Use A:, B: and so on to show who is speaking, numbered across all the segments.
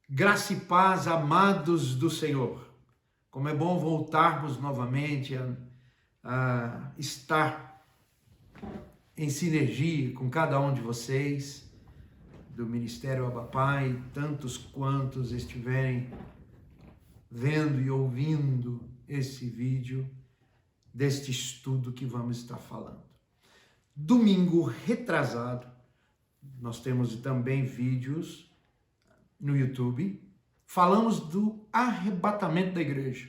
A: Graça e paz, amados do Senhor. Como é bom voltarmos novamente a estar em sinergia com cada um de vocês, do Ministério Abba Pai, tantos quantos estiverem vendo e ouvindo esse vídeo deste estudo que vamos estar falando. Domingo retrasado, nós temos também vídeos no YouTube, falamos do arrebatamento da igreja.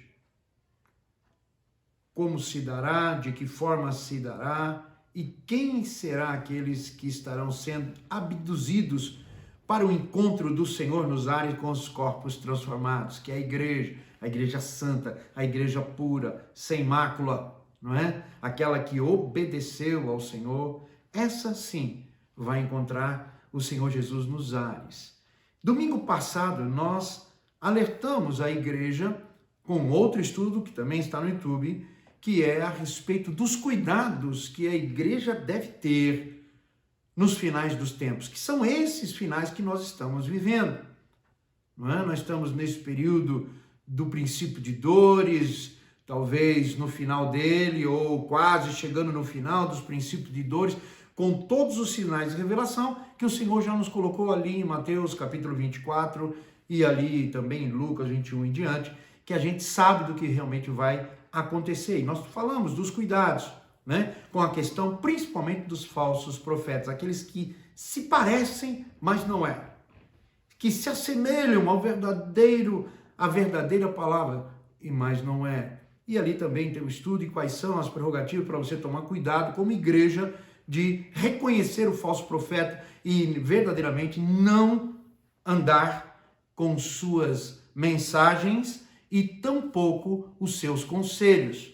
A: Como se dará, de que forma se dará e quem será aqueles que estarão sendo abduzidos para o encontro do Senhor nos ares com os corpos transformados, que é a igreja santa, a igreja pura, sem mácula, não é? Aquela que obedeceu ao Senhor, essa sim vai encontrar o Senhor Jesus nos ares. Domingo passado, nós alertamos a igreja com outro estudo que também está no YouTube, que é a respeito dos cuidados que a igreja deve ter nos finais dos tempos, que são esses finais que nós estamos vivendo. Não é? Nós estamos nesse período do princípio de dores, talvez no final dele, ou quase chegando no final dos princípios de dores, com todos os sinais de revelação que o Senhor já nos colocou ali em Mateus capítulo 24 e ali também em Lucas 21 em diante, que a gente sabe do que realmente vai acontecer. E nós falamos dos cuidados, né? Com a questão principalmente dos falsos profetas, aqueles que se parecem, mas não é, que se assemelham à verdadeira palavra, e mais não é. E ali também tem o estudo e quais são as prerrogativas para você tomar cuidado como igreja de reconhecer o falso profeta e verdadeiramente não andar com suas mensagens e tampouco os seus conselhos,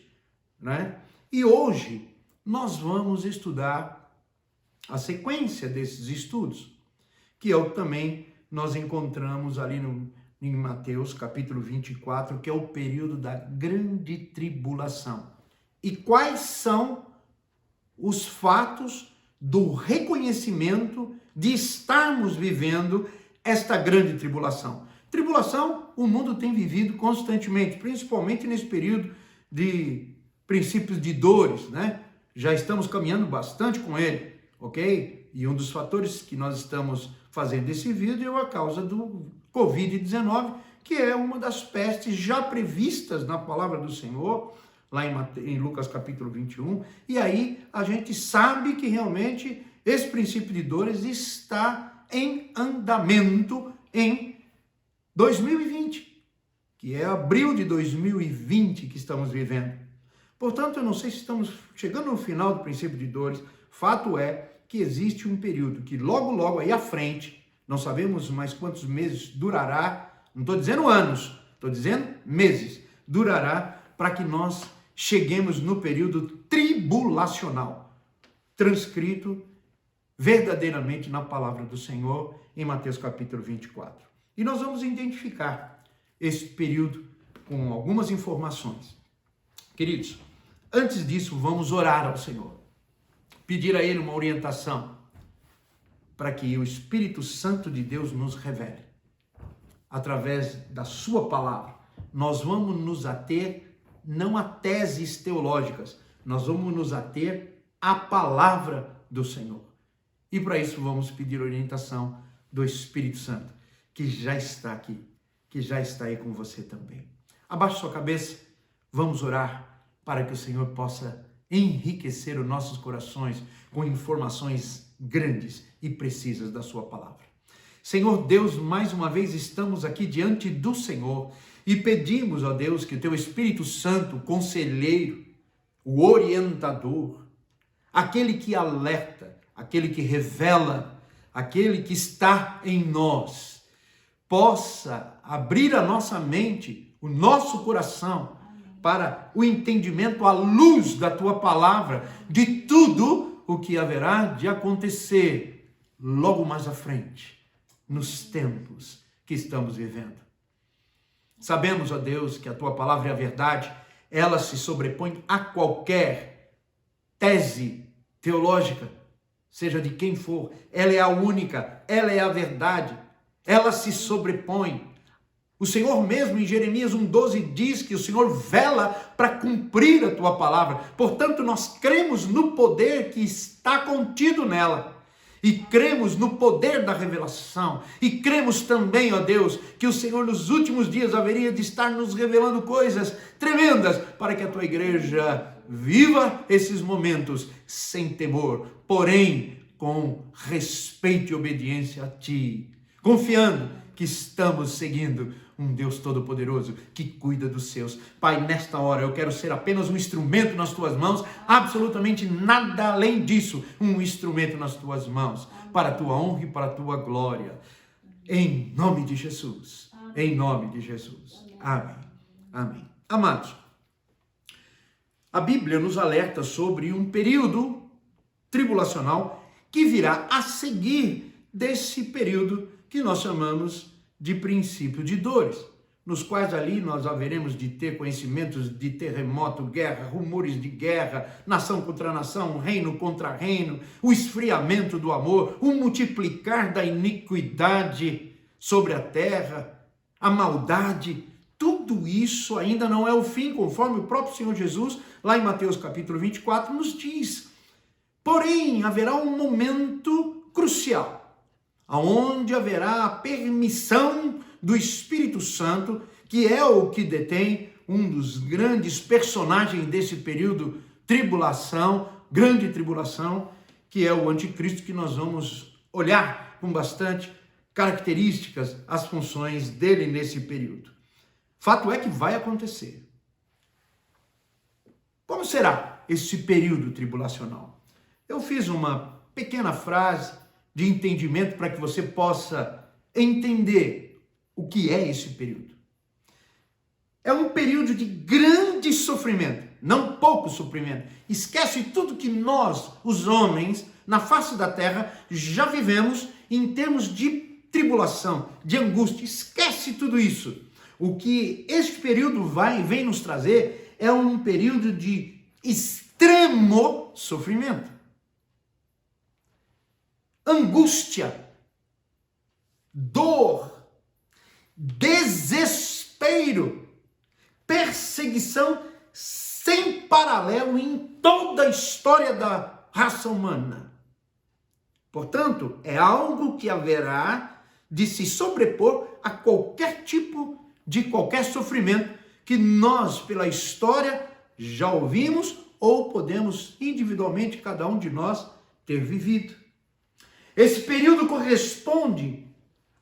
A: né? E hoje nós vamos estudar a sequência desses estudos, que é o que também nós encontramos ali em Mateus capítulo 24, que é o período da grande tribulação. E quais são os fatos do reconhecimento de estarmos vivendo esta grande tribulação. Tribulação, o mundo tem vivido constantemente, principalmente nesse período de princípios de dores, né? Já estamos caminhando bastante com ele, ok? E um dos fatores que nós estamos fazendo esse vídeo é a causa do Covid-19, que é uma das pestes já previstas na palavra do Senhor, lá em Lucas capítulo 21, e aí a gente sabe que realmente esse princípio de dores está em andamento em 2020, que é abril de 2020 que estamos vivendo. Portanto, eu não sei se estamos chegando no final do princípio de dores, fato é que existe um período que logo aí à frente, não sabemos mais quantos meses durará, não estou dizendo anos, estou dizendo meses, durará para que nós cheguemos no período tribulacional, transcrito verdadeiramente na palavra do Senhor em Mateus capítulo 24. E nós vamos identificar esse período com algumas informações. Queridos, antes disso, vamos orar ao Senhor, pedir a Ele uma orientação para que o Espírito Santo de Deus nos revele. Através da sua palavra, nós vamos nos ater não a teses teológicas, nós vamos nos ater à palavra do Senhor. E para isso vamos pedir orientação do Espírito Santo, que já está aqui, que já está aí com você também. Abaixe sua cabeça, vamos orar para que o Senhor possa enriquecer os nossos corações com informações grandes e precisas da sua palavra. Senhor Deus, mais uma vez estamos aqui diante do Senhor e pedimos, ó Deus, que o teu Espírito Santo, o conselheiro, o orientador, aquele que alerta, aquele que revela, aquele que está em nós, possa abrir a nossa mente, o nosso coração, para o entendimento à luz da tua palavra, de tudo o que haverá de acontecer logo mais à frente, nos tempos que estamos vivendo. Sabemos, ó Deus, que a tua palavra é a verdade, ela se sobrepõe a qualquer tese teológica, seja de quem for, ela é a única, ela é a verdade, ela se sobrepõe O Senhor mesmo em Jeremias 1,12 diz que o Senhor vela para cumprir a tua palavra. Portanto, nós cremos no poder que está contido nela. E cremos no poder da revelação. E cremos também, ó Deus, que o Senhor nos últimos dias haveria de estar nos revelando coisas tremendas para que a tua igreja viva esses momentos sem temor, porém com respeito e obediência a ti, confiando que estamos seguindo um Deus Todo-Poderoso que cuida dos seus. Pai, nesta hora eu quero ser apenas um instrumento nas tuas mãos, absolutamente nada além disso, um instrumento nas tuas mãos, para a tua honra e para a tua glória. Em nome de Jesus. Em nome de Jesus. Amém. Amém. Amados, a Bíblia nos alerta sobre um período tribulacional que virá a seguir desse período que nós chamamos de princípio de dores, nos quais ali nós haveremos de ter conhecimentos de terremoto, guerra, rumores de guerra, nação contra nação, reino contra reino, o esfriamento do amor, o multiplicar da iniquidade sobre a terra, a maldade. Tudo isso ainda não é o fim, conforme o próprio Senhor Jesus, lá em Mateus capítulo 24, nos diz. Porém, haverá um momento crucial, onde haverá a permissão do Espírito Santo, que é o que detém um dos grandes personagens desse período tribulação, grande tribulação, que é o anticristo, que nós vamos olhar com bastante características as funções dele nesse período. Fato é que vai acontecer. Como será esse período tribulacional? Eu fiz uma pequena frase de entendimento para que você possa entender o que é esse período. É um período de grande sofrimento, não pouco sofrimento. Esquece tudo que nós, os homens, na face da terra, já vivemos em termos de tribulação, de angústia. Esquece tudo isso. O que este período vem nos trazer é um período de extremo sofrimento. Angústia, dor, desespero, perseguição sem paralelo em toda a história da raça humana. Portanto, é algo que haverá de se sobrepor a qualquer tipo de qualquer sofrimento que nós, pela história, já ouvimos ou podemos individualmente, cada um de nós, ter vivido. Esse período corresponde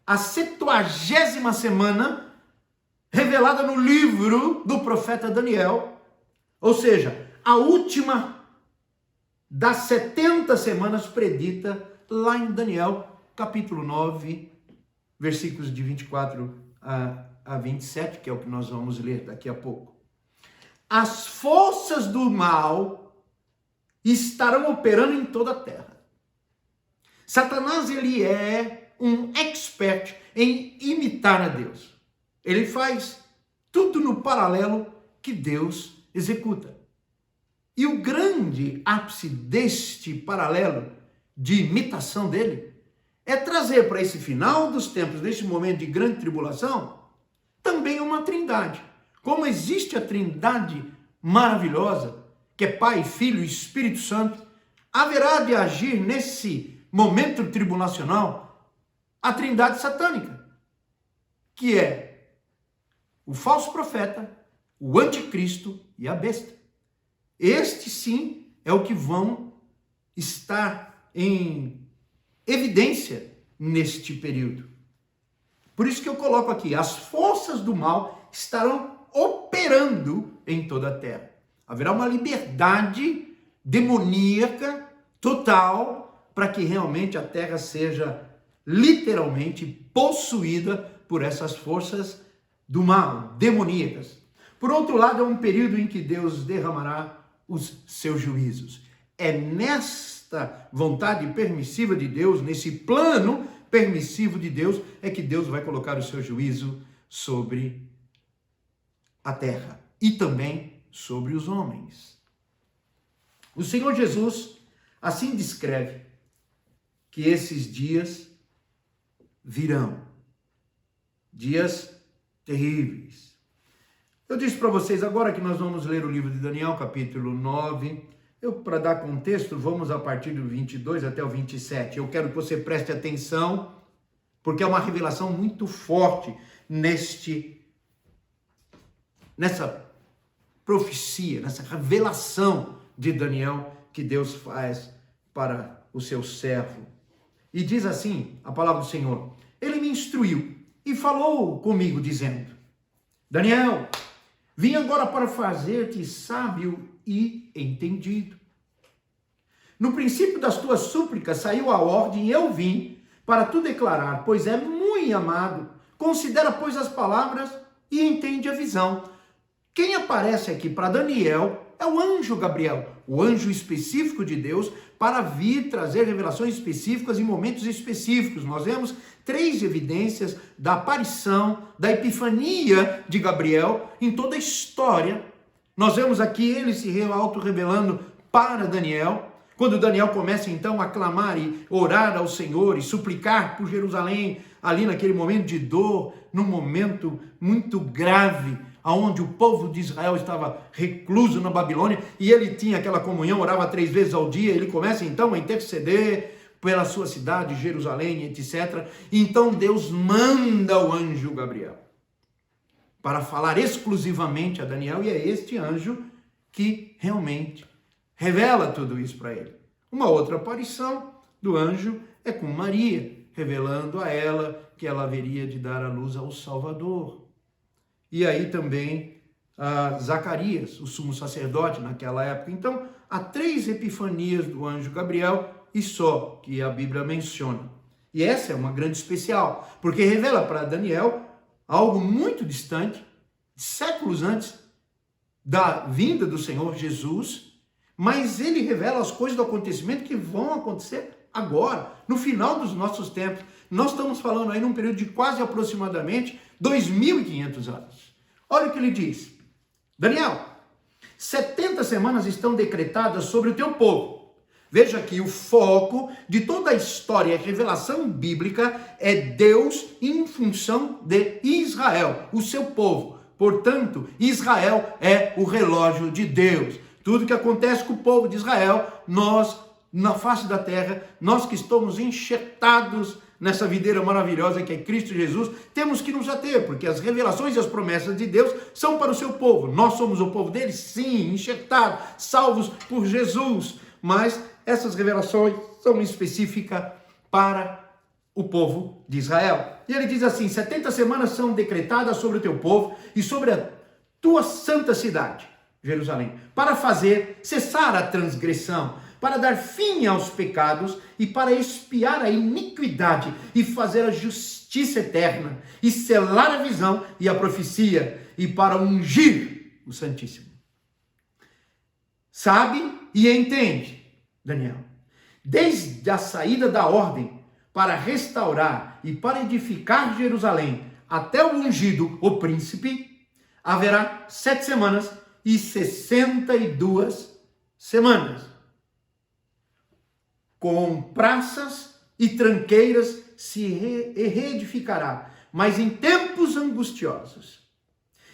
A: à 70ª semana revelada no livro do profeta Daniel, ou seja, a última das 70 semanas predita lá em Daniel, capítulo 9, versículos de 24 a 27, que é o que nós vamos ler daqui a pouco. As forças do mal estarão operando em toda a terra. Satanás, ele é um expert em imitar a Deus. Ele faz tudo no paralelo que Deus executa. E o grande ápice deste paralelo de imitação dele é trazer para esse final dos tempos, nesse momento de grande tribulação, também uma trindade. Como existe a trindade maravilhosa, que é Pai, Filho e Espírito Santo, haverá de agir nesse momento tribulacional a trindade satânica, que é o falso profeta, o anticristo e a besta. Este sim é o que vão estar em evidência neste período. Por isso que eu coloco aqui, as forças do mal estarão operando em toda a terra. Haverá uma liberdade demoníaca total para que realmente a terra seja literalmente possuída por essas forças do mal, demoníacas. Por outro lado, é um período em que Deus derramará os seus juízos. É nesta vontade permissiva de Deus, nesse plano permissivo de Deus, é que Deus vai colocar o seu juízo sobre a terra e também sobre os homens. O Senhor Jesus assim descreve que esses dias virão. Dias terríveis. Eu disse para vocês agora que nós vamos ler o livro de Daniel, capítulo 9. Para dar contexto, vamos a partir do 22 até o 27. Eu quero que você preste atenção, porque é uma revelação muito forte nessa profecia, nessa revelação de Daniel que Deus faz para o seu servo. E diz assim a palavra do Senhor: ele me instruiu e falou comigo dizendo: Daniel, vim agora para fazer-te sábio e entendido. No princípio das tuas súplicas saiu a ordem e eu vim para tu declarar, pois é muito amado. Considera, pois, as palavras e entende a visão. Quem aparece aqui para Daniel é o anjo Gabriel, o anjo específico de Deus para vir trazer revelações específicas em momentos específicos. Nós vemos 3 evidências da aparição, da epifania de Gabriel em toda a história. Nós vemos aqui ele se auto-revelando para Daniel, quando Daniel começa então a clamar e orar ao Senhor e suplicar por Jerusalém, ali naquele momento de dor, num momento muito grave, onde o povo de Israel estava recluso na Babilônia, e ele tinha aquela comunhão, orava 3 vezes ao dia. Ele começa então a interceder pela sua cidade, Jerusalém, etc. Então Deus manda o anjo Gabriel para falar exclusivamente a Daniel, e é este anjo que realmente revela tudo isso para ele. Uma outra aparição do anjo é com Maria, revelando a ela que ela haveria de dar à luz ao Salvador. E aí também Zacarias, o sumo sacerdote naquela época. Então, há 3 epifanias do anjo Gabriel e só que a Bíblia menciona. E essa é uma grande especial, porque revela para Daniel algo muito distante, séculos antes da vinda do Senhor Jesus, mas ele revela as coisas do acontecimento que vão acontecer agora, no final dos nossos tempos. Nós estamos falando aí num período de quase aproximadamente 2.500 anos. Olha o que ele diz: Daniel, 70 semanas estão decretadas sobre o teu povo. Veja que o foco de toda a história, a revelação bíblica, é Deus em função de Israel, o seu povo. Portanto, Israel é o relógio de Deus. Tudo que acontece com o povo de Israel, nós, na face da terra, nós que estamos enxertados nessa videira maravilhosa que é Cristo Jesus, temos que nos ater, porque as revelações e as promessas de Deus são para o seu povo. Nós somos o povo dele, sim, enxertados, salvos por Jesus, mas essas revelações são específicas para o povo de Israel. E ele diz assim: 70 semanas são decretadas sobre o teu povo e sobre a tua santa cidade, Jerusalém, para fazer cessar a transgressão, para dar fim aos pecados e para expiar a iniquidade e fazer a justiça eterna e selar a visão e a profecia e para ungir o Santíssimo. Sabe e entende, Daniel, desde a saída da ordem para restaurar e para edificar Jerusalém até o ungido, o príncipe, haverá 7 semanas e 62 semanas. Com praças e tranqueiras se reedificará, mas em tempos angustiosos.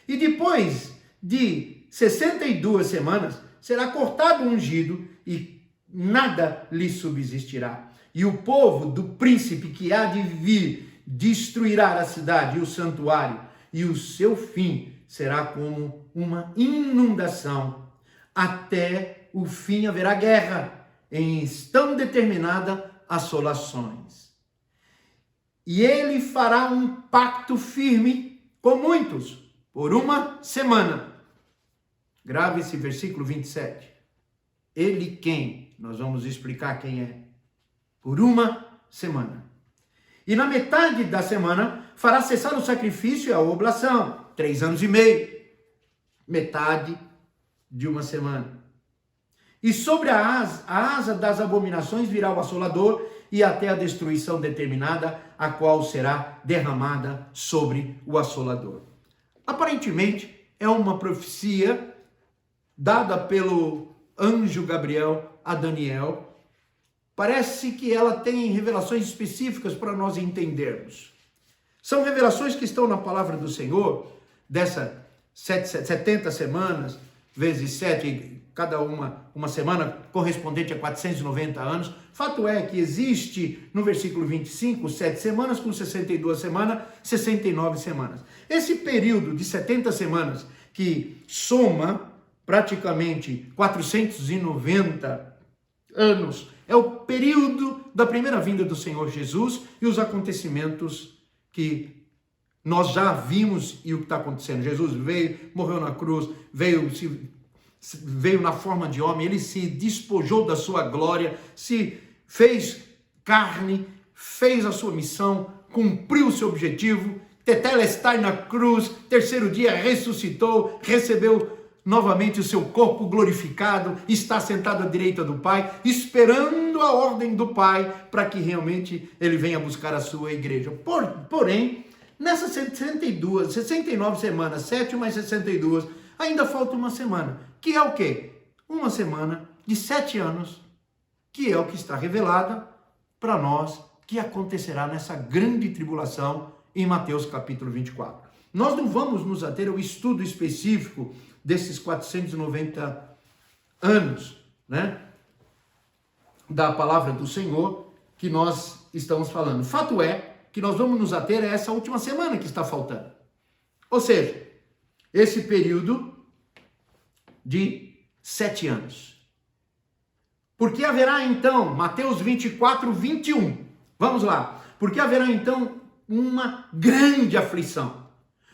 A: E depois de 62 semanas, será cortado o ungido e nada lhe subsistirá. E o povo do príncipe que há de vir destruirá a cidade e o santuário, e o seu fim será como uma inundação. Até o fim haverá guerra, em tão determinada assolações. E ele fará um pacto firme com muitos, por 1 semana. Grave esse versículo 27. Ele quem? Nós vamos explicar quem é. Por 1 semana. E na metade da semana fará cessar o sacrifício e a oblação. 3 anos e meio. Metade de 1 semana. E sobre a asa das abominações virá o assolador e até a destruição determinada, a qual será derramada sobre o assolador. Aparentemente, é uma profecia dada pelo anjo Gabriel a Daniel. Parece que ela tem revelações específicas para nós entendermos. São revelações que estão na palavra do Senhor, dessas 70 semanas, vezes 7, cada uma semana correspondente a 490 anos. Fato é que existe no versículo 25, 7 semanas com 62 semanas, 69 semanas. Esse período de 70 semanas, que soma praticamente 490 anos, é o período da primeira vinda do Senhor Jesus e os acontecimentos que nós já vimos e o que está acontecendo. Jesus veio, morreu na cruz, veio na forma de homem, ele se despojou da sua glória, se fez carne, fez a sua missão, cumpriu o seu objetivo, tetelestai na cruz, terceiro dia ressuscitou, recebeu novamente o seu corpo glorificado, está sentado à direita do Pai, esperando a ordem do Pai para que realmente ele venha buscar a sua igreja. Porém, nessas 69 semanas, 7 mais 62, ainda falta uma semana, que é o quê? Uma semana de 7 anos, que é o que está revelada para nós, que acontecerá nessa grande tribulação em Mateus capítulo 24. Nós não vamos nos ater ao estudo específico desses 490 anos, né, da palavra do Senhor que nós estamos falando. Fato é que nós vamos nos ater a essa última semana que está faltando. Ou seja, esse período de 7 anos. Porque haverá então, Mateus 24, 21. Vamos lá. Porque haverá então uma grande aflição,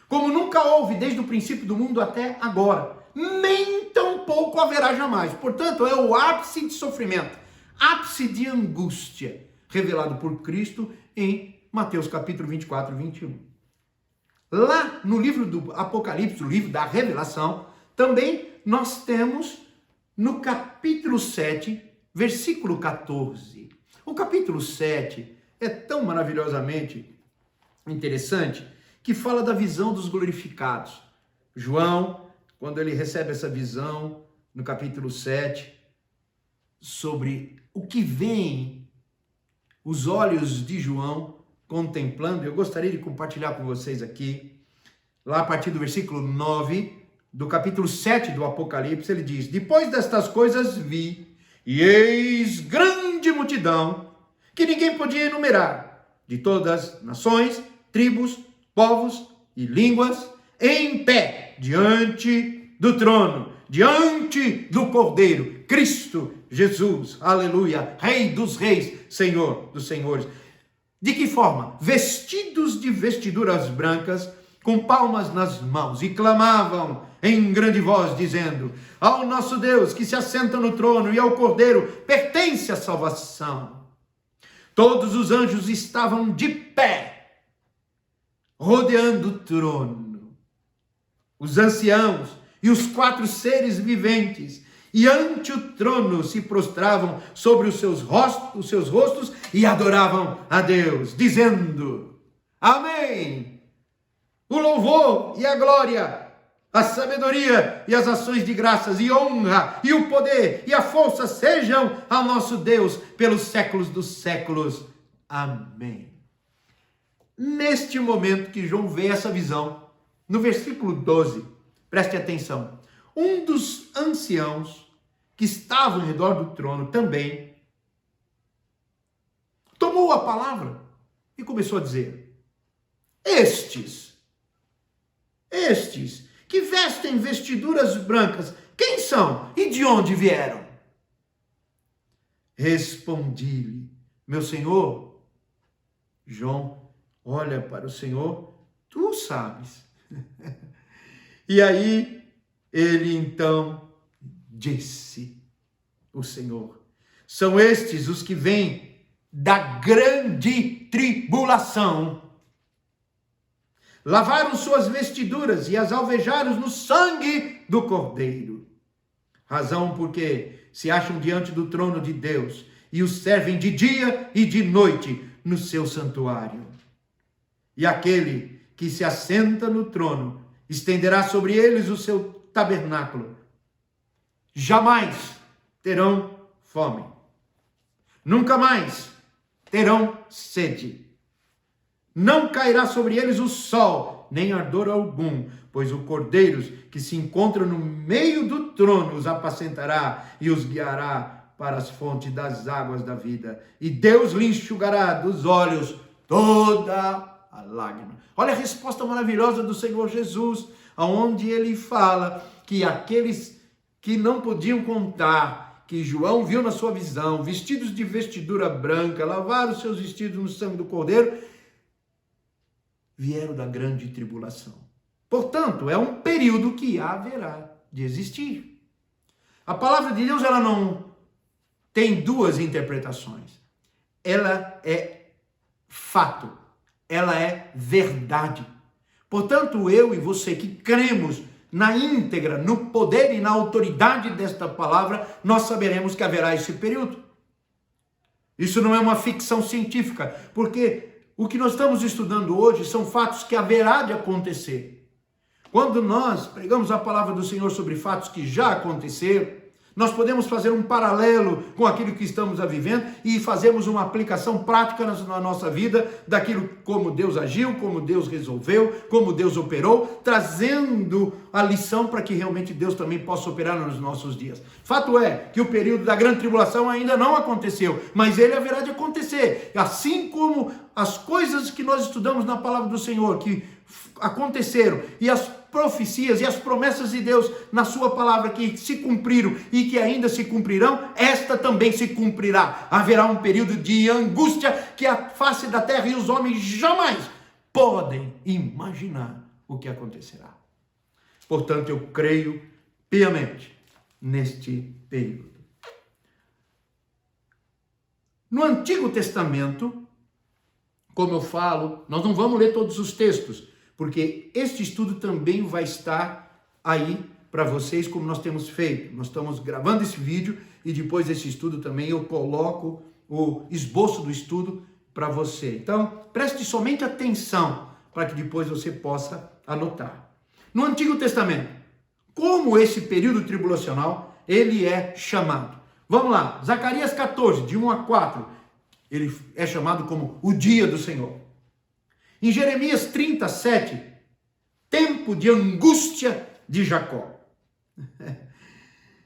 A: como nunca houve desde o princípio do mundo até agora, nem tampouco haverá jamais. Portanto, é o ápice de sofrimento, ápice de angústia, revelado por Cristo em Mateus capítulo 24, 21. Lá no livro do Apocalipse, o livro da Revelação, também nós temos no capítulo 7, versículo 14. O capítulo 7 é tão maravilhosamente interessante que fala da visão dos glorificados. João, quando ele recebe essa visão, no capítulo 7, sobre o que vem os olhos de João contemplando, eu gostaria de compartilhar com vocês aqui, lá a partir do versículo 9, do capítulo 7 do Apocalipse, ele diz: depois destas coisas vi, e eis grande multidão, que ninguém podia enumerar, de todas as nações, tribos, povos e línguas, em pé, diante do trono, diante do Cordeiro, Cristo Jesus, aleluia, Rei dos reis, Senhor dos senhores. De que forma? Vestidos de vestiduras brancas, com palmas nas mãos, e clamavam em grande voz, dizendo: ao nosso Deus que se assenta no trono e ao Cordeiro pertence a salvação. Todos os anjos estavam de pé, rodeando o trono. Os anciãos e os 4 seres viventes, e ante o trono se prostravam sobre os seus rostos e adoravam a Deus, dizendo: amém! O louvor e a glória, a sabedoria e as ações de graças e honra e o poder e a força sejam ao nosso Deus pelos séculos dos séculos. Amém. Neste momento que João vê essa visão, no versículo 12, preste atenção, um dos anciãos que estavam ao redor do trono também tomou a palavra e começou a dizer: estes que vestem vestiduras brancas, quem são e de onde vieram? Respondi-lhe: meu senhor. João olha para o Senhor: tu sabes. E aí ele então disse, o Senhor: são estes os que vêm da grande tribulação. Lavaram suas vestiduras e as alvejaram no sangue do Cordeiro. Razão porque se acham diante do trono de Deus e os servem de dia e de noite no seu santuário. E aquele que se assenta no trono estenderá sobre eles o seu tabernáculo. Jamais terão fome. Nunca mais terão sede. Não cairá sobre eles o sol, nem ardor algum, pois o Cordeiro que se encontra no meio do trono os apacentará e os guiará para as fontes das águas da vida. E Deus lhe enxugará dos olhos toda a lágrima. Olha a resposta maravilhosa do Senhor Jesus, aonde ele fala que aqueles que não podiam contar, que João viu na sua visão, vestidos de vestidura branca, lavaram os seus vestidos no sangue do Cordeiro, vieram da grande tribulação. Portanto, é um período que haverá de existir. A palavra de Deus, ela não tem duas interpretações. Ela é fato, ela é verdade. Portanto, eu e você que cremos na íntegra, no poder e na autoridade desta palavra, nós saberemos que haverá esse período. Isso não é uma ficção científica, porque o que nós estamos estudando hoje são fatos que haverá de acontecer. Quando nós pregamos a palavra do Senhor sobre fatos que já aconteceram, nós podemos fazer um paralelo com aquilo que estamos vivendo e fazermos uma aplicação prática na nossa vida daquilo como Deus agiu, como Deus resolveu, como Deus operou, trazendo a lição para que realmente Deus também possa operar nos nossos dias. Fato é que o período da grande tribulação ainda não aconteceu, mas ele haverá de acontecer. Assim como as coisas que nós estudamos na palavra do Senhor, que aconteceram, e as profecias e as promessas de Deus na sua palavra que se cumpriram e que ainda se cumprirão, esta também se cumprirá. Haverá um período de angústia que a face da terra e os homens jamais podem imaginar o que acontecerá. Portanto, eu creio piamente neste período. No Antigo Testamento, como eu falo, nós não vamos ler todos os textos, porque este estudo também vai estar aí para vocês, como nós temos feito. Nós estamos gravando esse vídeo e depois desse estudo também eu coloco o esboço do estudo para você. Então, preste somente atenção para que depois você possa anotar. No Antigo Testamento, como esse período tribulacional, ele é chamado. Vamos lá, Zacarias 14, de 1 a 4, ele é chamado como o dia do Senhor. Em Jeremias 37, tempo de angústia de Jacó.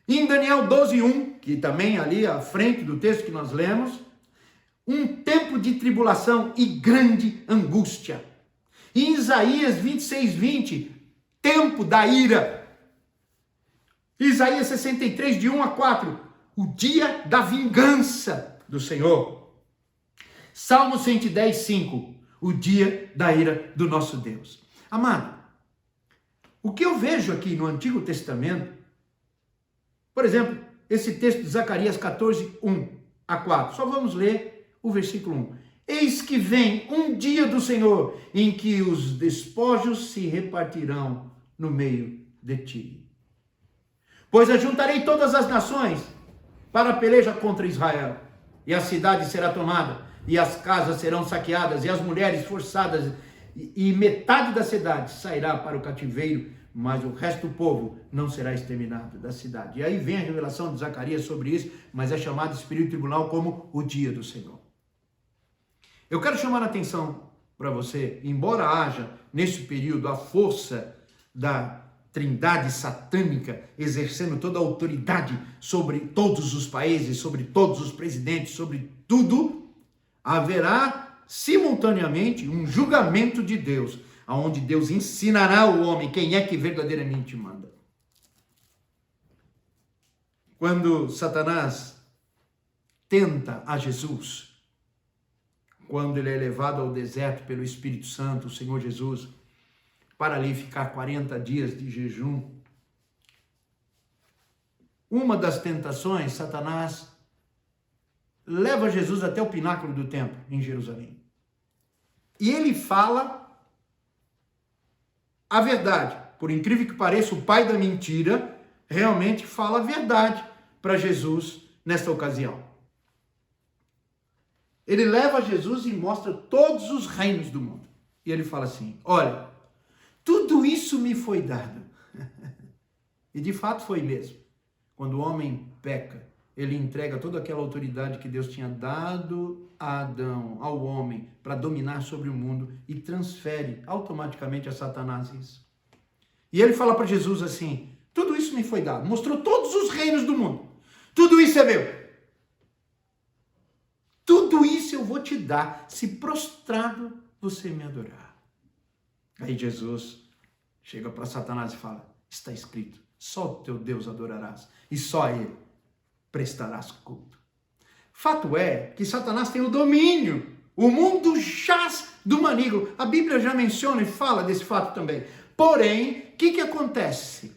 A: Em Daniel 12:1, que também ali à frente do texto que nós lemos, um tempo de tribulação e grande angústia. Em Isaías 26:20, tempo da ira. Isaías 63, de 1 a 4, o dia da vingança do Senhor. Salmo 110:5, o dia da ira do nosso Deus. Amado, o que eu vejo aqui no Antigo Testamento, por exemplo, esse texto de Zacarias 14, 1 a 4, só vamos ler o versículo 1. Eis que vem um dia do Senhor, em que os despojos se repartirão no meio de ti. Pois ajuntarei todas as nações para a peleja contra Israel, e a cidade será tomada, e as casas serão saqueadas, e as mulheres forçadas, e metade da cidade sairá para o cativeiro, mas o resto do povo não será exterminado da cidade. E aí vem a revelação de Zacarias sobre isso, mas é chamado esse período tribunal como o dia do Senhor. Eu quero chamar a atenção para você, embora haja nesse período a força da trindade satânica exercendo toda a autoridade sobre todos os países, sobre todos os presidentes, sobre tudo, haverá simultaneamente um julgamento de Deus, onde Deus ensinará ao homem quem é que verdadeiramente manda. Quando Satanás tenta a Jesus, quando ele é levado ao deserto pelo Espírito Santo, o Senhor Jesus, para ali ficar 40 dias de jejum, uma das tentações, Satanás leva Jesus até o pináculo do templo em Jerusalém. E ele fala a verdade. Por incrível que pareça, o pai da mentira realmente fala a verdade para Jesus nesta ocasião. Ele leva Jesus e mostra todos os reinos do mundo. E ele fala assim, olha, tudo isso me foi dado. E de fato foi mesmo. Quando o homem peca, ele entrega toda aquela autoridade que Deus tinha dado a Adão, ao homem, para dominar sobre o mundo e transfere automaticamente a Satanás isso. E ele fala para Jesus assim, tudo isso me foi dado, mostrou todos os reinos do mundo, tudo isso é meu. Tudo isso eu vou te dar, se prostrado você me adorar. Aí Jesus chega para Satanás e fala, está escrito, só o teu Deus adorarás e só a ele prestarás culto. Fato é que Satanás tem o domínio, o mundo jaz do maligno. A Bíblia já menciona e fala desse fato também. Porém, o que acontece?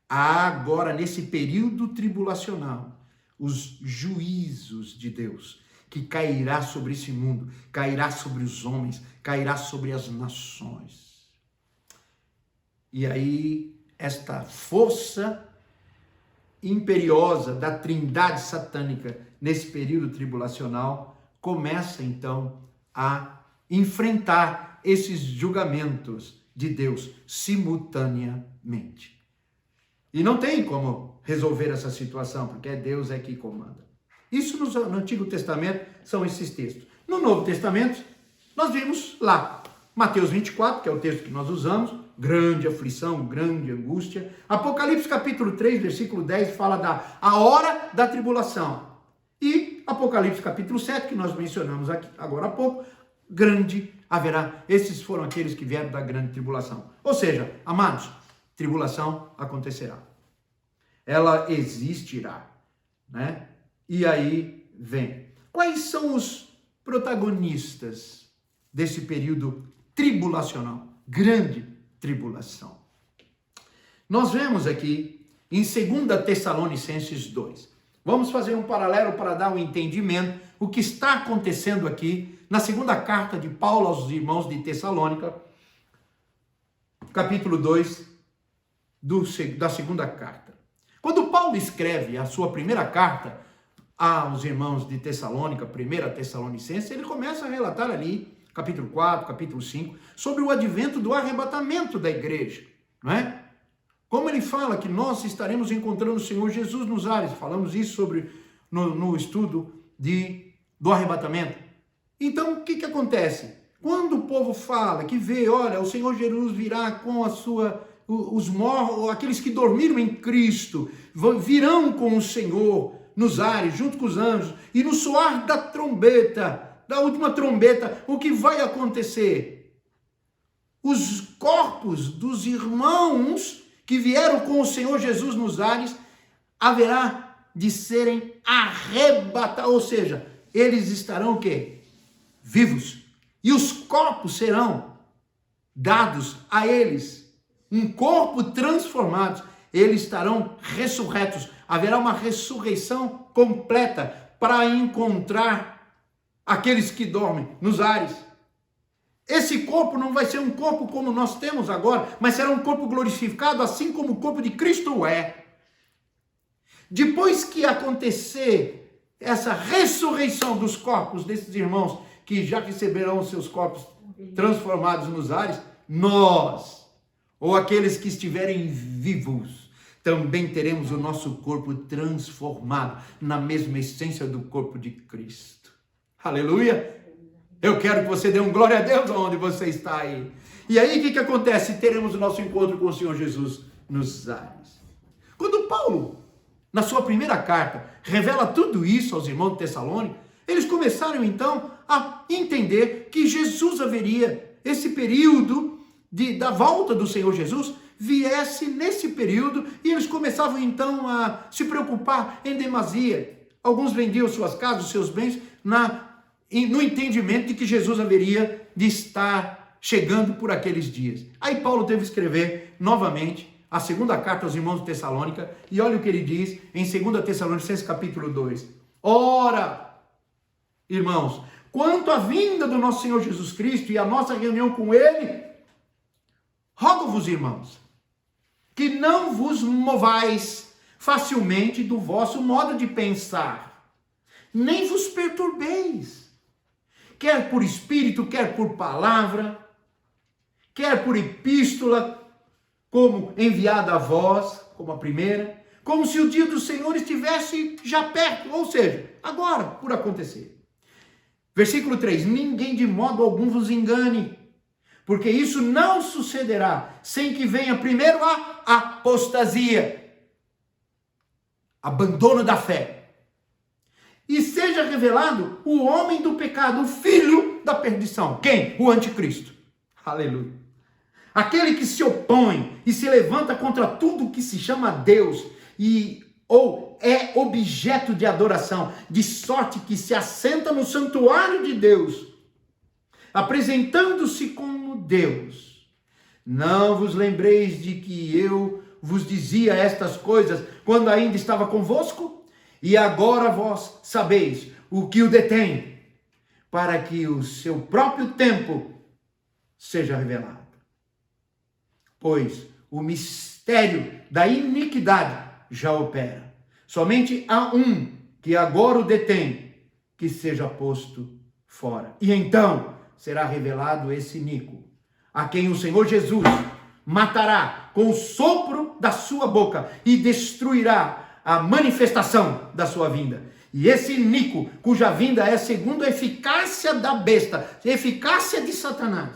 A: Agora, nesse período tribulacional, os juízos de Deus, que cairá sobre esse mundo, cairá sobre os homens, cairá sobre as nações. E aí, esta força imperiosa da trindade satânica nesse período tribulacional começa então a enfrentar esses julgamentos de Deus simultaneamente. E não tem como resolver essa situação, porque é Deus que comanda. Isso no Antigo Testamento são esses textos. No Novo Testamento, nós vimos lá, Mateus 24, que é o texto que nós usamos, grande aflição, grande angústia. Apocalipse capítulo 3, versículo 10, fala a hora da tribulação. E Apocalipse capítulo 7, que nós mencionamos aqui agora há pouco, grande haverá. Esses foram aqueles que vieram da grande tribulação. Ou seja, amados, tribulação acontecerá. Ela existirá, né? E aí vem. Quais são os protagonistas desse período tribulacional? Grande tribulação. Nós vemos aqui em 2 Tessalonicenses 2. Vamos fazer um paralelo para dar um entendimento o que está acontecendo aqui na segunda carta de Paulo aos irmãos de Tessalônica, capítulo 2 da segunda carta. Quando Paulo escreve a sua primeira carta aos irmãos de Tessalônica, 1 Tessalonicenses, ele começa a relatar ali, capítulo 4, capítulo 5, sobre o advento do arrebatamento da igreja, não é? Como ele fala que nós estaremos encontrando o Senhor Jesus nos ares, falamos isso no estudo do arrebatamento. Então, o que acontece? Quando o povo fala que vê, olha, o Senhor Jesus virá com os mortos, aqueles que dormiram em Cristo, virão com o Senhor nos ares, junto com os anjos, e no soar da trombeta, da última trombeta, o que vai acontecer? Os corpos dos irmãos que vieram com o Senhor Jesus nos ares, haverá de serem arrebatados, ou seja, eles estarão o quê? Vivos. E os corpos serão dados a eles. Um corpo transformado. Eles estarão ressurretos. Haverá uma ressurreição completa para encontrar aqueles que dormem nos ares. Esse corpo não vai ser um corpo como nós temos agora, mas será um corpo glorificado, assim como o corpo de Cristo é. Depois que acontecer essa ressurreição dos corpos desses irmãos que já receberão os seus corpos transformados nos ares, nós, ou aqueles que estiverem vivos, também teremos o nosso corpo transformado na mesma essência do corpo de Cristo. Aleluia! Eu quero que você dê um glória a Deus onde você está aí. E aí o que acontece? Teremos o nosso encontro com o Senhor Jesus nos ares. Quando Paulo, na sua primeira carta, revela tudo isso aos irmãos de Tessalônica, eles começaram então a entender que Jesus haveria, esse período da volta do Senhor Jesus, viesse nesse período, e eles começavam então a se preocupar em demasia. Alguns vendiam suas casas, seus bens, no entendimento de que Jesus haveria de estar chegando por aqueles dias. Aí Paulo teve que escrever novamente a segunda carta aos irmãos de Tessalônica, e olha o que ele diz em 2 Tessalonicenses capítulo 2. Ora, irmãos, quanto à vinda do nosso Senhor Jesus Cristo e a nossa reunião com Ele, rogo-vos, irmãos, que não vos movais facilmente do vosso modo de pensar, nem vos perturbeis, quer por espírito, quer por palavra, quer por epístola, como enviada a vós, como a primeira, como se o dia do Senhor estivesse já perto, ou seja, agora, por acontecer. Versículo 3, ninguém de modo algum vos engane, porque isso não sucederá sem que venha primeiro a apostasia, abandono da fé, e seja revelado o homem do pecado, o filho da perdição. Quem? O anticristo. Aleluia. Aquele que se opõe e se levanta contra tudo que se chama Deus ou é objeto de adoração, de sorte que se assenta no santuário de Deus, apresentando-se como Deus. Não vos lembreis de que eu vos dizia estas coisas quando ainda estava convosco? E agora vós sabeis o que o detém, para que o seu próprio tempo seja revelado. Pois o mistério da iniquidade já opera. Somente há um que agora o detém, que seja posto fora. E então será revelado esse iníquo, a quem o Senhor Jesus matará com o sopro da sua boca e destruirá a manifestação da sua vinda. E esse iníquo, cuja vinda é segundo a eficácia da besta, a eficácia de Satanás,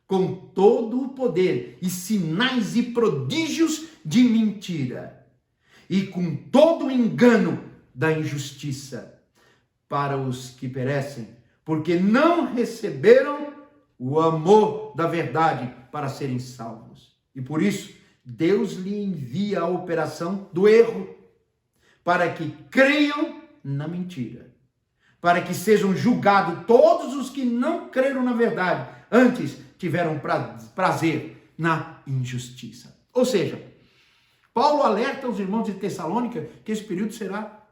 A: com todo o poder e sinais e prodígios de mentira, e com todo o engano da injustiça, para os que perecem, porque não receberam o amor da verdade para serem salvos. E por isso, Deus lhe envia a operação do erro, para que creiam na mentira, para que sejam julgados todos os que não creram na verdade, antes tiveram prazer na injustiça. Ou seja, Paulo alerta os irmãos de Tessalônica que esse período será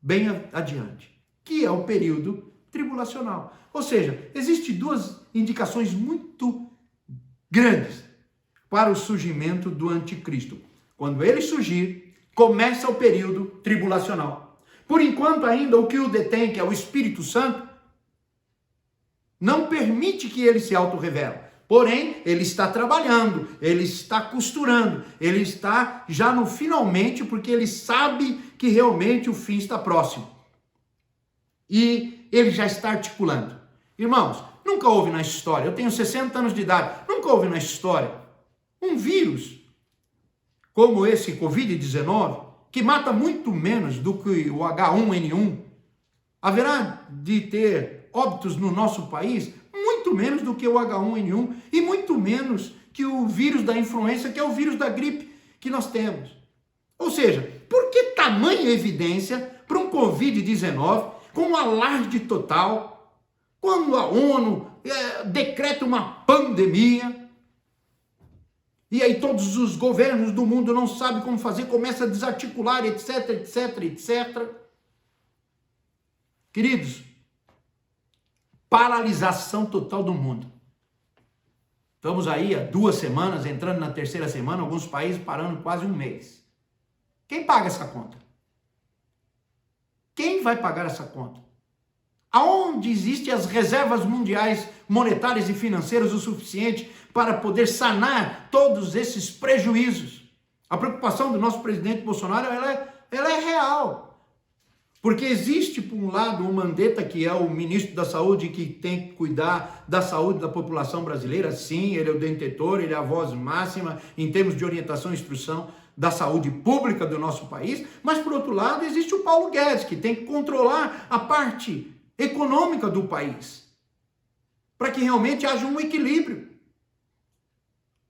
A: bem adiante, que é o período tribulacional. Ou seja, existem duas indicações muito grandes para o surgimento do anticristo. Quando ele surgir, começa o período tribulacional. Por enquanto ainda o que o detém, que é o Espírito Santo, não permite que ele se auto-revele. Porém, ele está trabalhando, ele está costurando, ele está já no finalmente, porque ele sabe que realmente o fim está próximo. E ele já está articulando. Irmãos, nunca houve na história, eu tenho 60 anos de idade, nunca houve na história um vírus como esse Covid-19, que mata muito menos do que o H1N1. Haverá de ter óbitos no nosso país muito menos do que o H1N1 e muito menos que o vírus da influenza, que é o vírus da gripe que nós temos. Ou seja, por que tamanha evidência para um Covid-19 com um alarde total, quando a ONU decreta uma pandemia, e aí todos os governos do mundo não sabem como fazer, começa a desarticular, etc, etc, etc. Queridos, paralisação total do mundo. Estamos aí há 2 semanas, entrando na 3ª semana, alguns países parando quase um mês. Quem paga essa conta? Quem vai pagar essa conta? Aonde existem as reservas mundiais monetárias e financeiras o suficiente para poder sanar todos esses prejuízos? A preocupação do nosso presidente Bolsonaro, ela é real. Porque existe, por um lado, o Mandetta, que é o ministro da Saúde, que tem que cuidar da saúde da população brasileira. Sim, ele é o detentor, ele é a voz máxima em termos de orientação e instrução da saúde pública do nosso país. Mas, por outro lado, existe o Paulo Guedes, que tem que controlar a parte econômica do país, para que realmente haja um equilíbrio.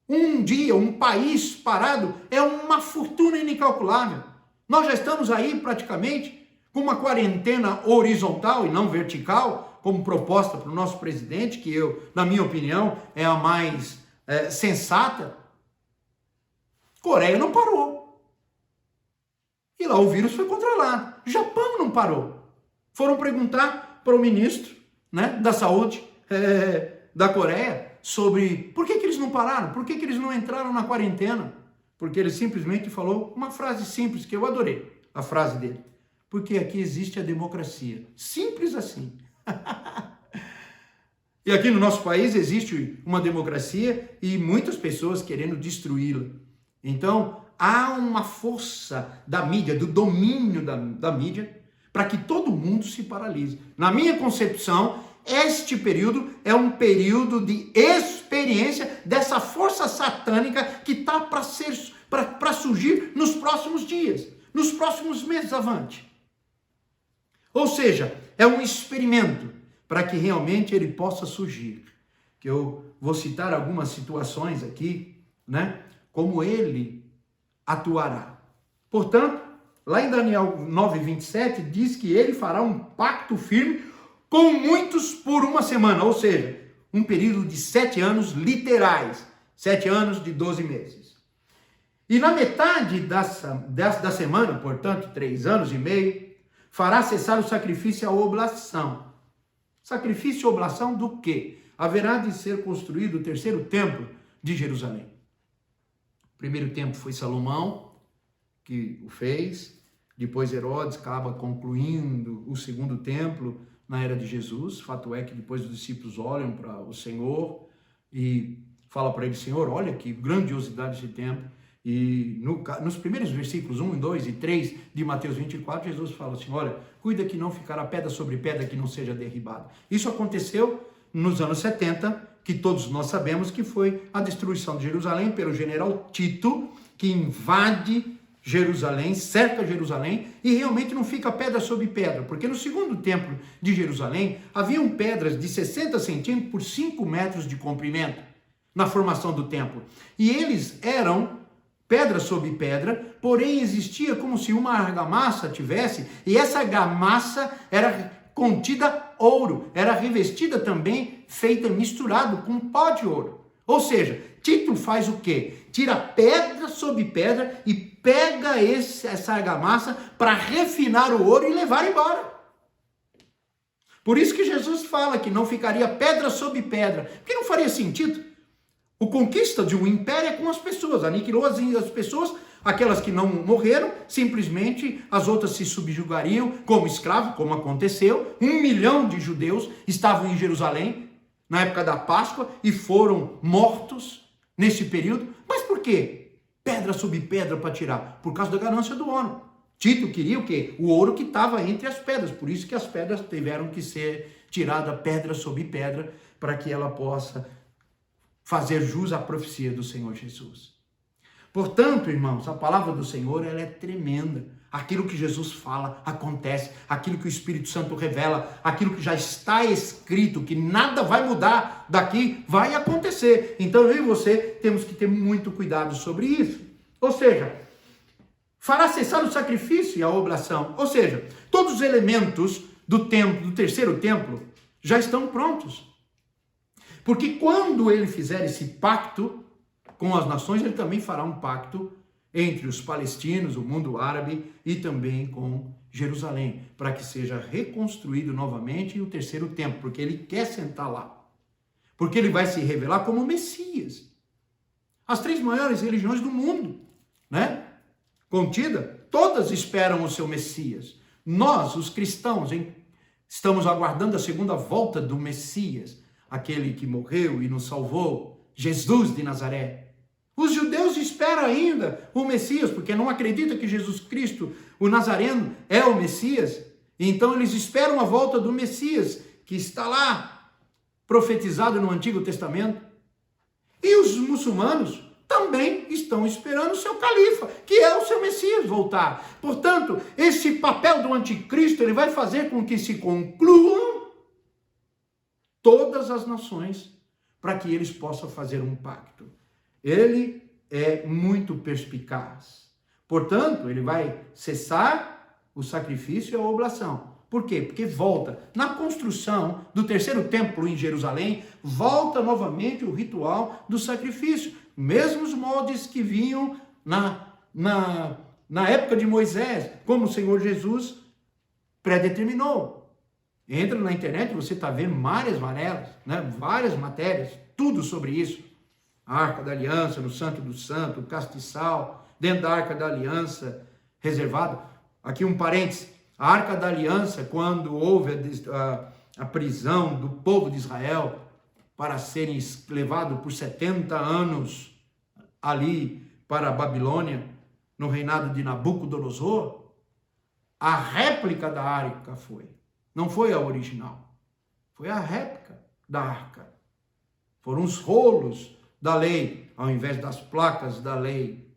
A: Um dia, um país parado é uma fortuna incalculável. Nós já estamos aí praticamente com uma quarentena horizontal e não vertical, como proposta para o nosso presidente, que na minha opinião, é a mais sensata. Coreia não parou. E lá o vírus foi controlado. Japão não parou. Foram perguntar para o ministro, da saúde da Coreia sobre por que eles não pararam, por que eles não entraram na quarentena. Porque ele simplesmente falou uma frase simples, que eu adorei, a frase dele. Porque aqui existe a democracia. Simples assim. E aqui no nosso país existe uma democracia e muitas pessoas querendo destruí-la. Então, há uma força da mídia, do domínio da mídia, para que todo mundo se paralise. Na minha concepção, este período é um período de experiência dessa força satânica que está para surgir nos próximos dias, nos próximos meses avante. Ou seja, é um experimento para que realmente ele possa surgir. Que eu vou citar algumas situações aqui, né? Como ele atuará. Portanto, lá em Daniel 9:27 diz que ele fará um pacto firme com muitos por uma semana, ou seja, um período de 7 anos literais, 7 anos de 12 meses. E na metade da semana, portanto, 3 anos e meio, fará cessar o sacrifício e a oblação. Sacrifício e oblação do quê? Haverá de ser construído o terceiro templo de Jerusalém. O primeiro templo foi Salomão, que o fez. Depois Herodes acaba concluindo o segundo templo na era de Jesus. Fato é que depois os discípulos olham para o Senhor e falam para ele: Senhor, olha que grandiosidade esse templo. E nos primeiros versículos 1, 2 e 3 de Mateus 24, Jesus fala assim: olha, cuida que não ficará pedra sobre pedra que não seja derribada. Isso aconteceu nos anos 70, que todos nós sabemos que foi a destruição de Jerusalém pelo general Tito, que invade Jerusalém, cerca Jerusalém, e realmente não fica pedra sobre pedra, porque no segundo templo de Jerusalém haviam pedras de 60 centímetros por 5 metros de comprimento na formação do templo. E eles eram pedra sobre pedra, porém existia como se uma argamassa tivesse, e essa argamassa era contida ouro, era revestida também, feita misturado com pó de ouro. Ou seja, Tito faz o quê? Tira pedra sobre pedra e pega essa argamassa para refinar o ouro e levar embora. Por isso que Jesus fala que não ficaria pedra sobre pedra, porque não faria sentido. O conquista de um império é com as pessoas, aniquilou as pessoas, aquelas que não morreram, simplesmente as outras se subjugariam como escravos, como aconteceu. 1 milhão de judeus estavam em Jerusalém na época da Páscoa e foram mortos nesse período. Mas por quê? Pedra sobre pedra para tirar, por causa da ganância do ouro. Tito queria o quê? O ouro que estava entre as pedras, por isso que as pedras tiveram que ser tiradas pedra sobre pedra, para que ela possa fazer jus à profecia do Senhor Jesus. Portanto, irmãos, a palavra do Senhor, ela é tremenda. Aquilo que Jesus fala acontece, aquilo que o Espírito Santo revela, aquilo que já está escrito, que nada vai mudar daqui, vai acontecer. Então eu e você temos que ter muito cuidado sobre isso. Ou seja, fará cessar o sacrifício e a oblação. Ou seja, todos os elementos do templo, do terceiro templo, já estão prontos. Porque quando ele fizer esse pacto com as nações, ele também fará um pacto entre os palestinos, o mundo árabe e também com Jerusalém, para que seja reconstruído novamente o terceiro templo, porque ele quer sentar lá. Porque ele vai se revelar como Messias. As 3 maiores religiões do mundo, né? Contida, todas esperam o seu Messias. Nós, os cristãos, estamos aguardando a segunda volta do Messias, aquele que morreu e nos salvou, Jesus de Nazaré. Os judeus esperam ainda o Messias, porque não acreditam que Jesus Cristo, o Nazareno, é o Messias. Então eles esperam a volta do Messias, que está lá, profetizado no Antigo Testamento. E os muçulmanos também estão esperando o seu califa, que é o seu Messias, voltar. Portanto, esse papel do anticristo, ele vai fazer com que se concluam todas as nações, para que eles possam fazer um pacto. Ele é muito perspicaz. Portanto, ele vai cessar o sacrifício e a oblação. Por quê? Porque volta. Na construção do terceiro templo em Jerusalém, volta novamente o ritual do sacrifício. Mesmos moldes que vinham na época de Moisés, como o Senhor Jesus predeterminou. Entra na internet, você está vendo várias matérias, tudo sobre isso. A Arca da Aliança, no Santo do Santo, o castiçal, dentro da Arca da Aliança, reservado. Aqui um parênteses, a Arca da Aliança, quando houve a prisão do povo de Israel para serem levados por 70 anos ali para a Babilônia, no reinado de Nabucodonosor, a réplica da arca foi. Não foi a original. Foi a réplica da arca. Foram os rolos da lei, ao invés das placas da lei.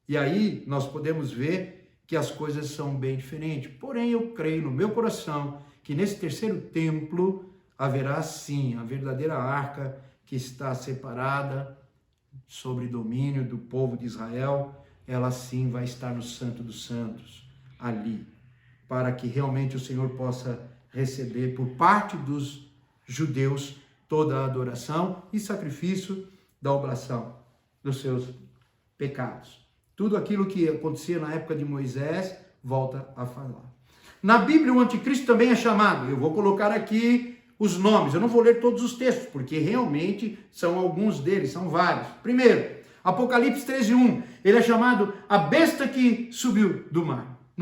A: E aí nós podemos ver que as coisas são bem diferentes. Porém, eu creio no meu coração que nesse terceiro templo haverá sim a verdadeira arca que está separada sobre domínio do povo de Israel. Ela sim vai estar no Santo dos Santos, ali, para que realmente o Senhor possa receber por parte dos judeus toda a adoração e sacrifício da oblação dos seus pecados. Tudo aquilo que acontecia na época de Moisés, volta a falar. Na Bíblia, o anticristo também é chamado. Eu vou colocar aqui os nomes. Eu não vou ler todos os textos, porque realmente são alguns deles, são vários. Primeiro, Apocalipse 13:1. Ele é chamado a besta que subiu no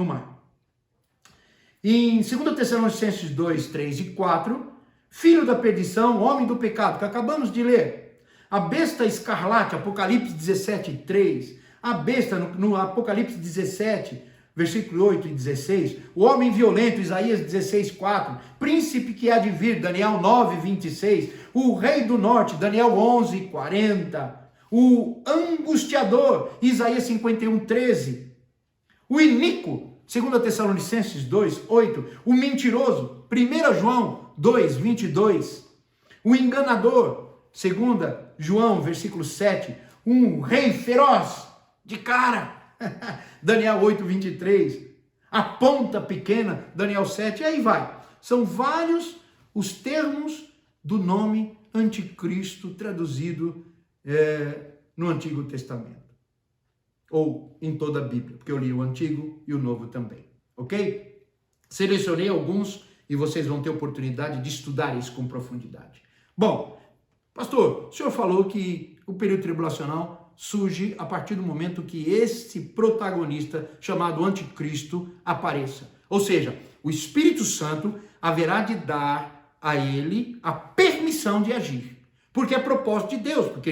A: mar. Em 2 Tessalonicenses 2, 3 e 4, filho da perdição, homem do pecado, que acabamos de ler. A besta escarlate, Apocalipse 17, 3. A besta, no Apocalipse 17, versículo 8 e 16. O homem violento, Isaías 16, 4. Príncipe que há de vir, Daniel 9, 26. O rei do norte, Daniel 11, 40. O angustiador, Isaías 51, 13. O iníquo, 2 Tessalonicenses 2, 8. O mentiroso, 1 João 2, 22. O enganador, 2 João, versículo 7. Um rei feroz, de cara, Daniel 8, 23. A ponta pequena, Daniel 7, e aí vai. São vários os termos do nome anticristo traduzido no Antigo Testamento. Ou em toda a Bíblia, porque eu li o Antigo e o Novo também, ok? Selecionei alguns e vocês vão ter oportunidade de estudar isso com profundidade. Bom, pastor, o senhor falou que o período tribulacional surge a partir do momento que esse protagonista chamado anticristo apareça. Ou seja, o Espírito Santo haverá de dar a ele a permissão de agir. Porque é propósito de Deus, porque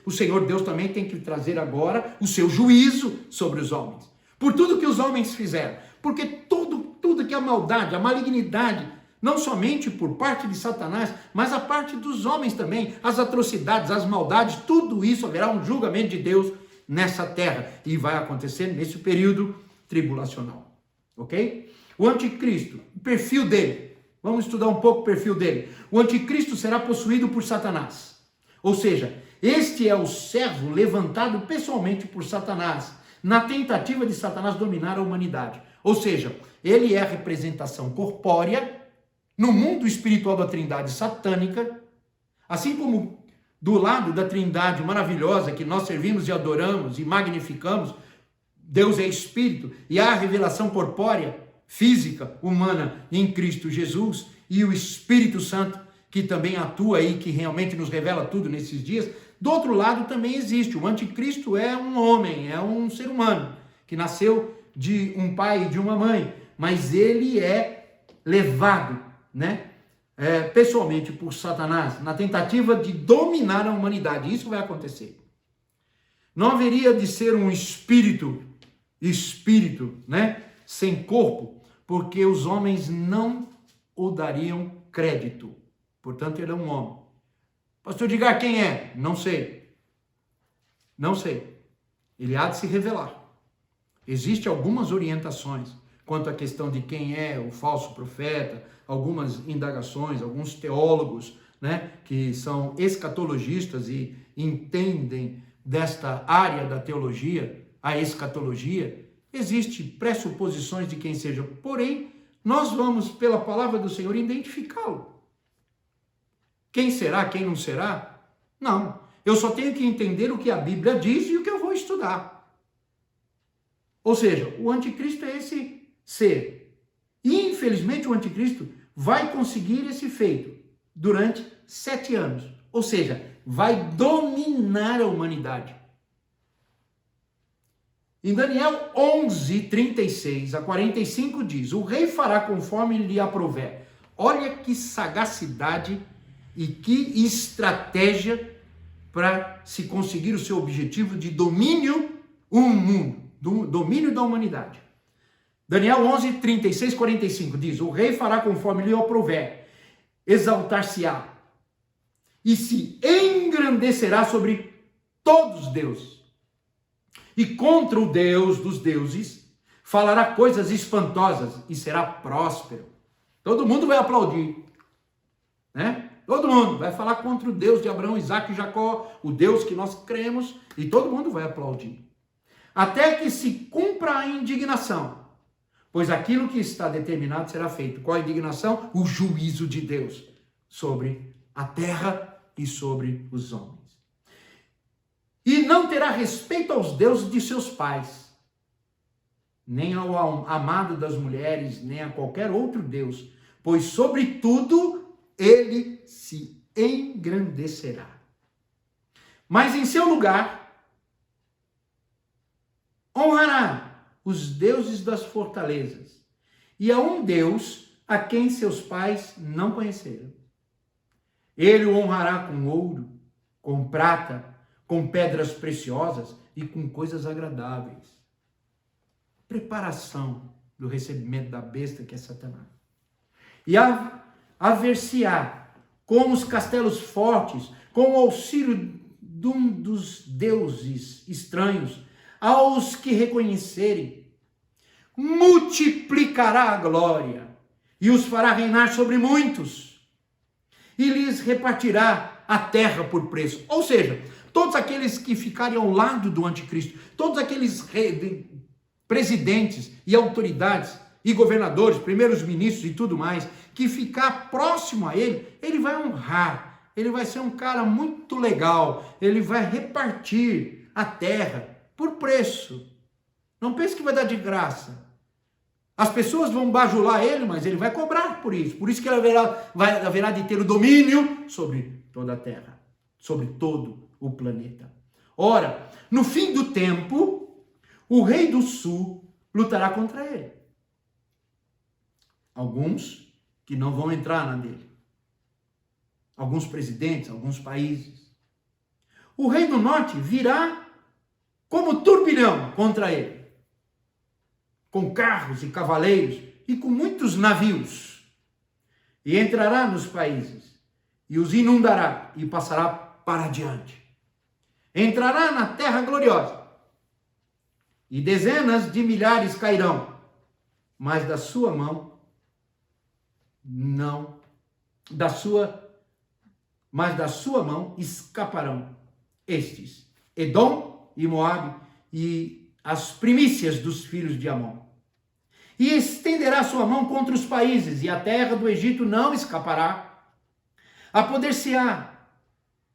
A: o Senhor Deus também tem que trazer agora o seu juízo sobre os homens. Por tudo que os homens fizeram. Porque tudo que é maldade, a malignidade, não somente por parte de Satanás, mas a parte dos homens também, as atrocidades, as maldades, tudo isso haverá um julgamento de Deus nessa terra. E vai acontecer nesse período tribulacional. Ok? O anticristo, o perfil dele. Vamos estudar um pouco o perfil dele. O anticristo será possuído por Satanás. Ou seja, este é o servo levantado pessoalmente por Satanás, na tentativa de Satanás dominar a humanidade. Ou seja, ele é a representação corpórea no mundo espiritual da trindade satânica, assim como do lado da trindade maravilhosa que nós servimos e adoramos e magnificamos, Deus é espírito, e há a revelação corpórea, física, humana em Cristo Jesus, e o Espírito Santo que também atua aí, que realmente nos revela tudo nesses dias. Do outro lado também existe, o anticristo é um homem, é um ser humano, que nasceu de um pai e de uma mãe, mas ele é levado, pessoalmente por Satanás, na tentativa de dominar a humanidade. Isso vai acontecer. Não haveria de ser um espírito, sem corpo, porque os homens não o dariam crédito. Portanto, ele é um homem. Pastor Edgar, quem é? Não sei. Não sei. Ele há de se revelar. Existem algumas orientações quanto à questão de quem é o falso profeta, algumas indagações, alguns teólogos, que são escatologistas e entendem desta área da teologia, a escatologia. Existem pressuposições de quem seja, porém, nós vamos, pela palavra do Senhor, identificá-lo. Quem será, quem não será? Não. Eu só tenho que entender o que a Bíblia diz e o que eu vou estudar. Ou seja, o anticristo é esse ser. E, infelizmente, o anticristo vai conseguir esse feito durante 7 anos. Ou seja, vai dominar a humanidade. Em Daniel 11, 36 a 45 diz, o rei fará conforme lhe aprouver. Olha que sagacidade e que estratégia para se conseguir o seu objetivo de domínio um mundo, do domínio da humanidade. Daniel 11, 36, 45 diz: o rei fará conforme lhe aprouver, exaltar-se-á e se engrandecerá sobre todos os deuses. E contra o Deus dos deuses falará coisas espantosas e será próspero. Todo mundo vai aplaudir, né? Todo mundo vai falar contra o Deus de Abraão, Isaque e Jacó, o Deus que nós cremos, e todo mundo vai aplaudir. Até que se cumpra a indignação, pois aquilo que está determinado será feito. Qual a indignação? O juízo de Deus sobre a terra e sobre os homens. E não terá respeito aos deuses de seus pais, nem ao amado das mulheres, nem a qualquer outro Deus, pois sobre tudo ele se engrandecerá. Mas em seu lugar, honrará os deuses das fortalezas, e a um Deus a quem seus pais não conheceram. Ele o honrará com ouro, com prata, com pedras preciosas e com coisas agradáveis. Preparação do recebimento da besta que é Satanás. E haver-se-á com os castelos fortes, com o auxílio de um dos deuses estranhos, aos que reconhecerem, multiplicará a glória e os fará reinar sobre muitos, e lhes repartirá a terra por preço. Ou seja, todos aqueles que ficarem ao lado do anticristo, todos aqueles presidentes e autoridades e governadores, primeiros ministros e tudo mais, que ficar próximo a ele, ele vai honrar, ele vai ser um cara muito legal, ele vai repartir a terra por preço. Não pense que vai dar de graça. As pessoas vão bajular ele, mas ele vai cobrar por isso. Por isso que ele haverá de ter o domínio sobre toda a terra, sobre todo o planeta. Ora, no fim do tempo, o rei do sul lutará contra ele. Alguns que não vão entrar na dele. Alguns presidentes, alguns países. O rei do norte virá como turbilhão contra ele, com carros e cavaleiros e com muitos navios, e entrará nos países, e os inundará, e passará para adiante. Entrará na terra gloriosa, e dezenas de milhares cairão, mas da sua mão escaparão estes, Edom e Moabe, e as primícias dos filhos de Amon. E estenderá sua mão contra os países, e a terra do Egito não escapará. Apoder-se-á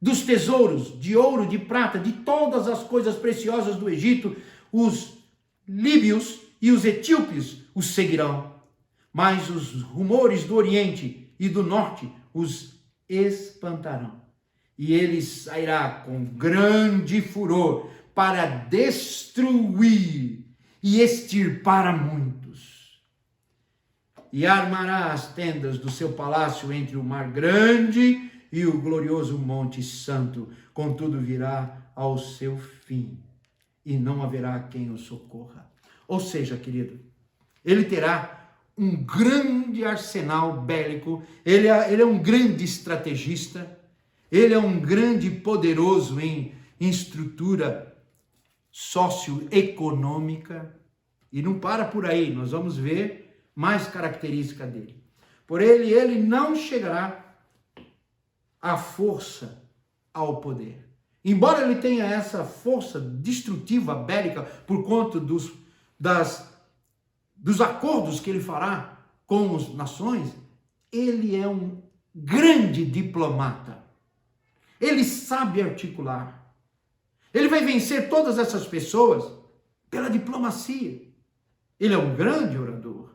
A: dos tesouros de ouro, de prata, de todas as coisas preciosas do Egito, os líbios e os etíopes os seguirão. Mas os rumores do Oriente e do Norte os espantarão. E ele sairá com grande furor para destruir e extirpar a muitos. E armará as tendas do seu palácio entre o mar grande e o glorioso monte santo. Contudo virá ao seu fim, e não haverá quem o socorra. Ou seja, querido, ele terá um grande arsenal bélico, ele é um grande estrategista, ele é um grande poderoso em estrutura socioeconômica, e não para por aí, nós vamos ver mais característica dele. Por ele não chegará à força, ao poder. Embora ele tenha essa força destrutiva, bélica, por conta dos acordos que ele fará com as nações, ele é um grande diplomata. Ele sabe articular. Ele vai vencer todas essas pessoas pela diplomacia. Ele é um grande orador.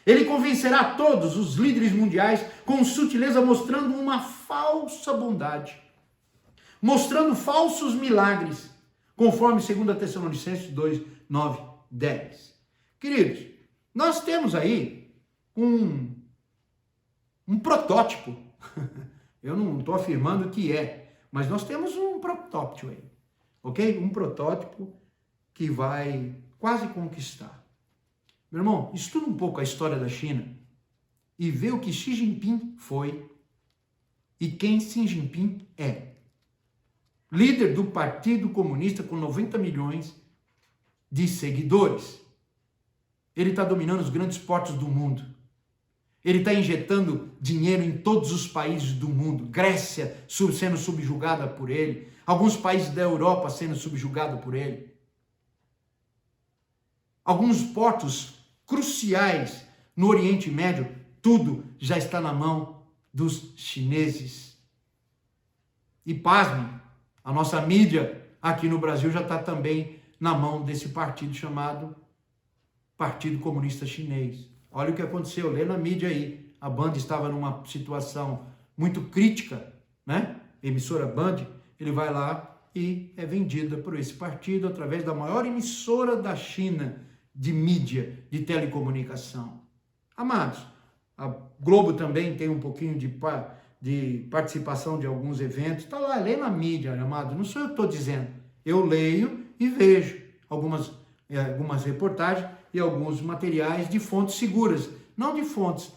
A: Ele convencerá todos os líderes mundiais com sutileza, mostrando uma falsa bondade, mostrando falsos milagres, conforme 2 Tessalonicenses 2, 9, 10. Queridos, nós temos aí um protótipo. Eu não estou afirmando que é, mas nós temos um protótipo aí, ok? Um protótipo que vai quase conquistar. Meu irmão, estuda um pouco a história da China e vê o que Xi Jinping foi e quem Xi Jinping é. Líder do Partido Comunista com 90 milhões de seguidores. Ele está dominando os grandes portos do mundo. Ele está injetando dinheiro em todos os países do mundo. Grécia sendo subjugada por ele. Alguns países da Europa sendo subjugados por ele. Alguns portos cruciais no Oriente Médio, tudo já está na mão dos chineses. E pasmem, a nossa mídia aqui no Brasil já está também na mão desse partido chamado Partido Comunista Chinês. Olha o que aconteceu, lê na mídia aí. A Band estava numa situação muito crítica, né? Emissora Band, ele vai lá e é vendida por esse partido através da maior emissora da China de mídia, de telecomunicação. Amados, a Globo também tem um pouquinho de participação de alguns eventos. Está lá, lê na mídia, amado. Não sou eu que estou dizendo. Eu leio e vejo algumas reportagens e alguns materiais de fontes seguras, não de fontes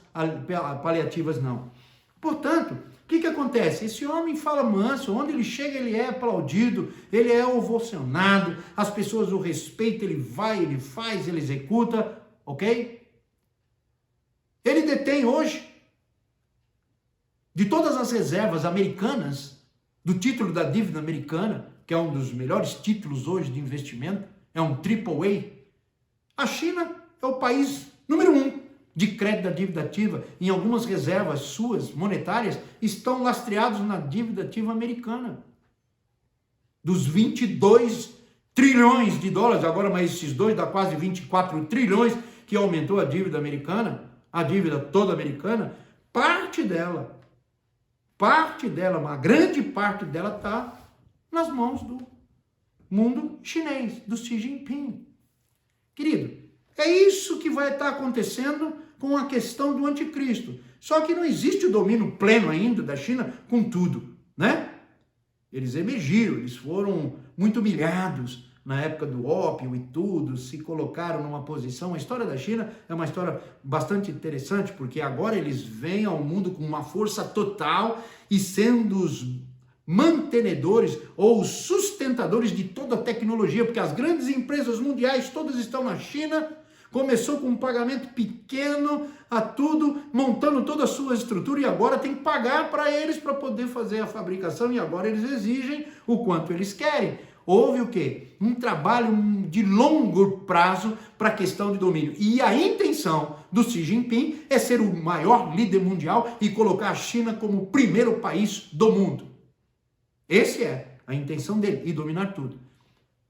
A: paliativas, não. Portanto, o que acontece? Esse homem fala manso, onde ele chega ele é aplaudido, ele é ovacionado, as pessoas o respeitam, ele vai, ele faz, ele executa, ok? Ele detém hoje, de todas as reservas americanas, do título da dívida americana, que é um dos melhores títulos hoje de investimento, é um AAA, a China é o país número 1 de crédito da dívida ativa. Em algumas reservas suas monetárias estão lastreados na dívida ativa americana. Dos 22 trilhões de dólares, agora mais esses dois dá quase 24 trilhões que aumentou a dívida americana, a dívida toda americana, parte dela, uma grande parte dela está nas mãos do mundo chinês, do Xi Jinping. Querido, é isso que vai estar acontecendo com a questão do anticristo. Só que não existe o domínio pleno ainda da China com tudo, né? Eles emergiram, eles foram muito humilhados na época do ópio e tudo, se colocaram numa posição. A história da China é uma história bastante interessante, porque agora eles vêm ao mundo com uma força total e sendo os mantenedores ou os sustentadores de toda a tecnologia, porque as grandes empresas mundiais todas estão na China. Começou com um pagamento pequeno a tudo, montando toda a sua estrutura e agora tem que pagar para eles para poder fazer a fabricação e agora eles exigem o quanto eles querem. Houve o quê? Um trabalho de longo prazo para a questão de domínio. E a intenção do Xi Jinping é ser o maior líder mundial e colocar a China como o primeiro país do mundo. Essa é a intenção dele, e dominar tudo.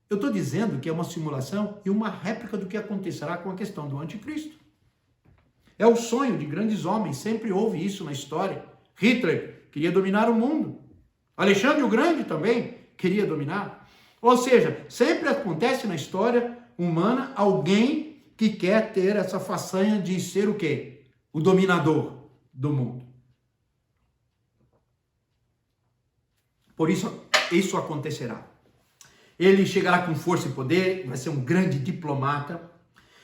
A: Eu estou dizendo que é uma simulação e uma réplica do que acontecerá com a questão do anticristo. É o sonho de grandes homens, sempre houve isso na história. Hitler queria dominar o mundo. Alexandre o Grande também queria dominar. Ou seja, sempre acontece na história humana alguém que quer ter essa façanha de ser o quê? O dominador do mundo. Por isso acontecerá. Ele chegará com força e poder, vai ser um grande diplomata.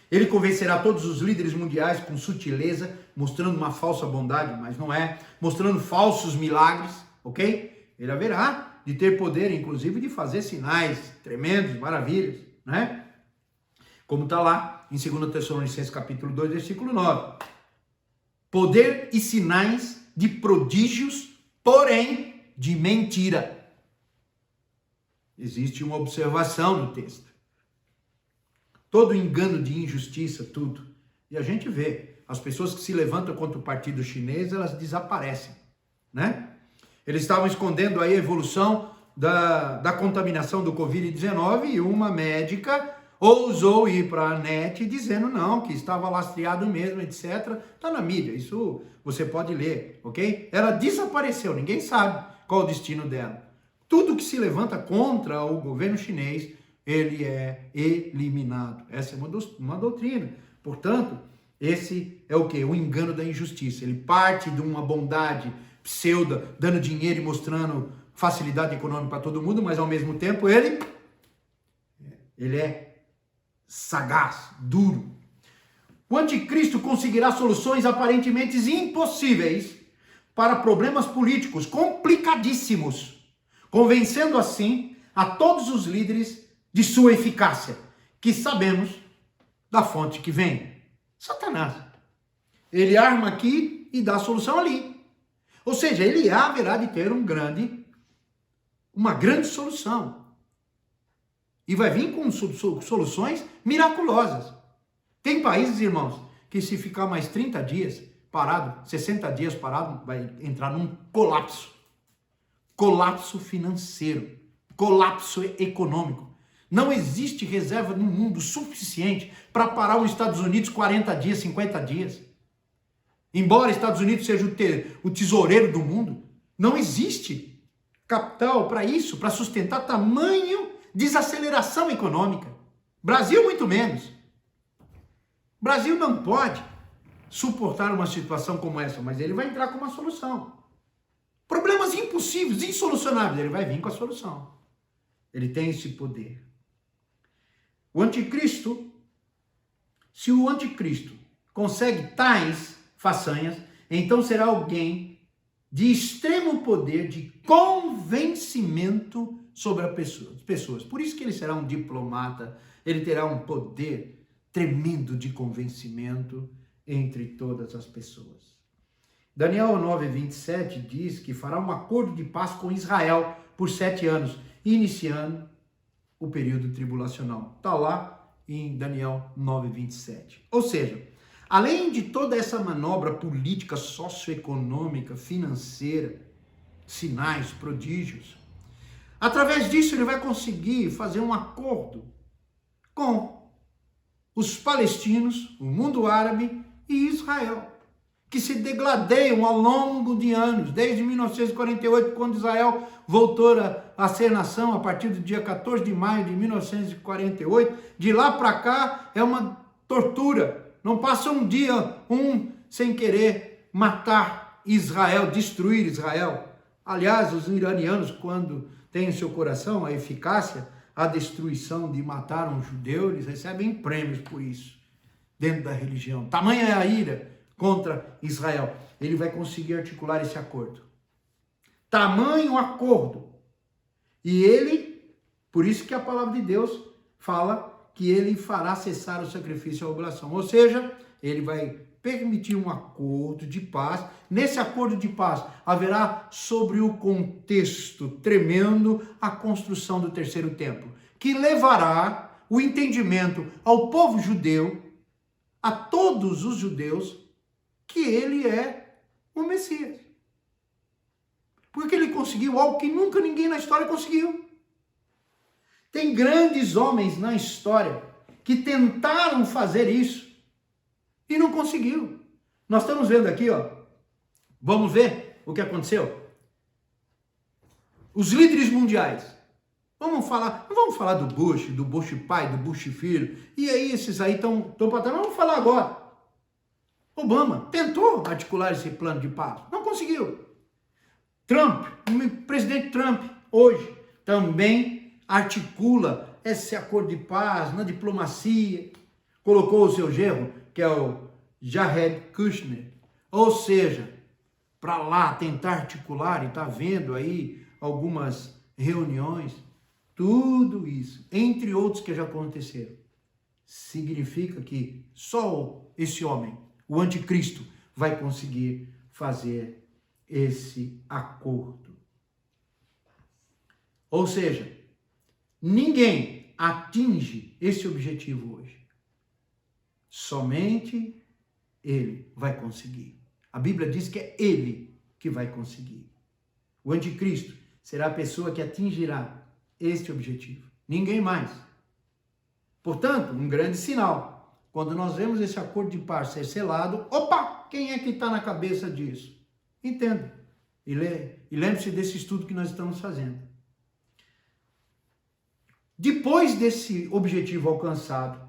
A: Ele convencerá todos os líderes mundiais com sutileza, mostrando uma falsa bondade, mas não é, mostrando falsos milagres, ok? Ele haverá de ter poder, inclusive, de fazer sinais tremendos, maravilhas, né? Como está lá em 2 Tessalonicenses capítulo 2, versículo 9. Poder e sinais de prodígios, porém de mentira. Existe uma observação no texto. Todo engano de injustiça, tudo. E a gente vê, as pessoas que se levantam contra o partido chinês, elas desaparecem, né? Eles estavam escondendo aí a evolução da contaminação do Covid-19 e uma médica ousou ir para a net dizendo não, que estava lastreado mesmo, etc. Está na mídia, isso você pode ler, ok? Ela desapareceu, ninguém sabe qual o destino dela. Tudo que se levanta contra o governo chinês, ele é eliminado. Essa é uma doutrina. Portanto, esse é o quê? O engano da injustiça. Ele parte de uma bondade pseuda, dando dinheiro e mostrando facilidade econômica para todo mundo, mas ao mesmo tempo ele é sagaz, duro. O anticristo conseguirá soluções aparentemente impossíveis para problemas políticos complicadíssimos, convencendo assim a todos os líderes de sua eficácia, que sabemos da fonte que vem, Satanás. Ele arma aqui e dá a solução ali. Ou seja, ele haverá de ter uma grande solução. E vai vir com soluções miraculosas. Tem países, irmãos, que se ficar mais 30 dias parado, 60 dias parado, vai entrar num colapso. Colapso financeiro, colapso econômico. Não existe reserva no mundo suficiente para parar os Estados Unidos 40 dias, 50 dias. Embora os Estados Unidos seja o tesoureiro do mundo, não existe capital para isso, para sustentar tamanho desaceleração econômica. Brasil muito menos. Brasil não pode suportar uma situação como essa, mas ele vai entrar com uma solução. Problemas impossíveis, insolucionáveis, ele vai vir com a solução. Ele tem esse poder. O anticristo, se o anticristo consegue tais façanhas, então será alguém de extremo poder de convencimento sobre as pessoas. Por isso que ele será um diplomata, ele terá um poder tremendo de convencimento entre todas as pessoas. Daniel 9:27 diz que fará um acordo de paz com Israel por 7 anos, iniciando o período tribulacional. Está lá em Daniel 9:27. Ou seja, além de toda essa manobra política, socioeconômica, financeira, sinais, prodígios, através disso ele vai conseguir fazer um acordo com os palestinos, o mundo árabe e Israel, que se degladeiam ao longo de anos, desde 1948, quando Israel voltou a ser nação, a partir do dia 14 de maio de 1948. De lá para cá é uma tortura. Não passa um dia sem querer matar Israel, destruir Israel. Aliás, os iranianos, quando têm em seu coração a eficácia, a destruição de matar um judeu, eles recebem prêmios por isso, dentro da religião. Tamanha é a ira contra Israel. Ele vai conseguir articular esse acordo. Tamanho acordo. E ele, por isso que a palavra de Deus fala que ele fará cessar o sacrifício e a oblação. Ou seja, ele vai permitir um acordo de paz. Nesse acordo de paz haverá sobre o contexto tremendo a construção do terceiro templo, que levará o entendimento ao povo judeu, a todos os judeus, que ele é o Messias. Porque ele conseguiu algo que nunca ninguém na história conseguiu. Tem grandes homens na história que tentaram fazer isso e não conseguiu. Nós estamos vendo aqui, ó. Vamos ver o que aconteceu? Os líderes mundiais. Não vamos falar do Bush pai, do Bush filho. E aí esses aí estão para trás. Vamos falar agora. Obama tentou articular esse plano de paz. Não conseguiu. Trump, o presidente Trump, hoje, também articula esse acordo de paz na diplomacia. Colocou o seu genro, que é o Jared Kushner, ou seja, para lá tentar articular, e está vendo aí algumas reuniões, tudo isso, entre outros que já aconteceram, significa que só esse homem, o anticristo, vai conseguir fazer esse acordo. Ou seja, ninguém atinge esse objetivo hoje. Somente ele vai conseguir. A Bíblia diz que é ele que vai conseguir. O anticristo será a pessoa que atingirá este objetivo. Ninguém mais. Portanto, um grande sinal. Quando nós vemos esse acordo de paz ser selado, opa, quem é que está na cabeça disso? Entenda. E lembre-se desse estudo que nós estamos fazendo. Depois desse objetivo alcançado,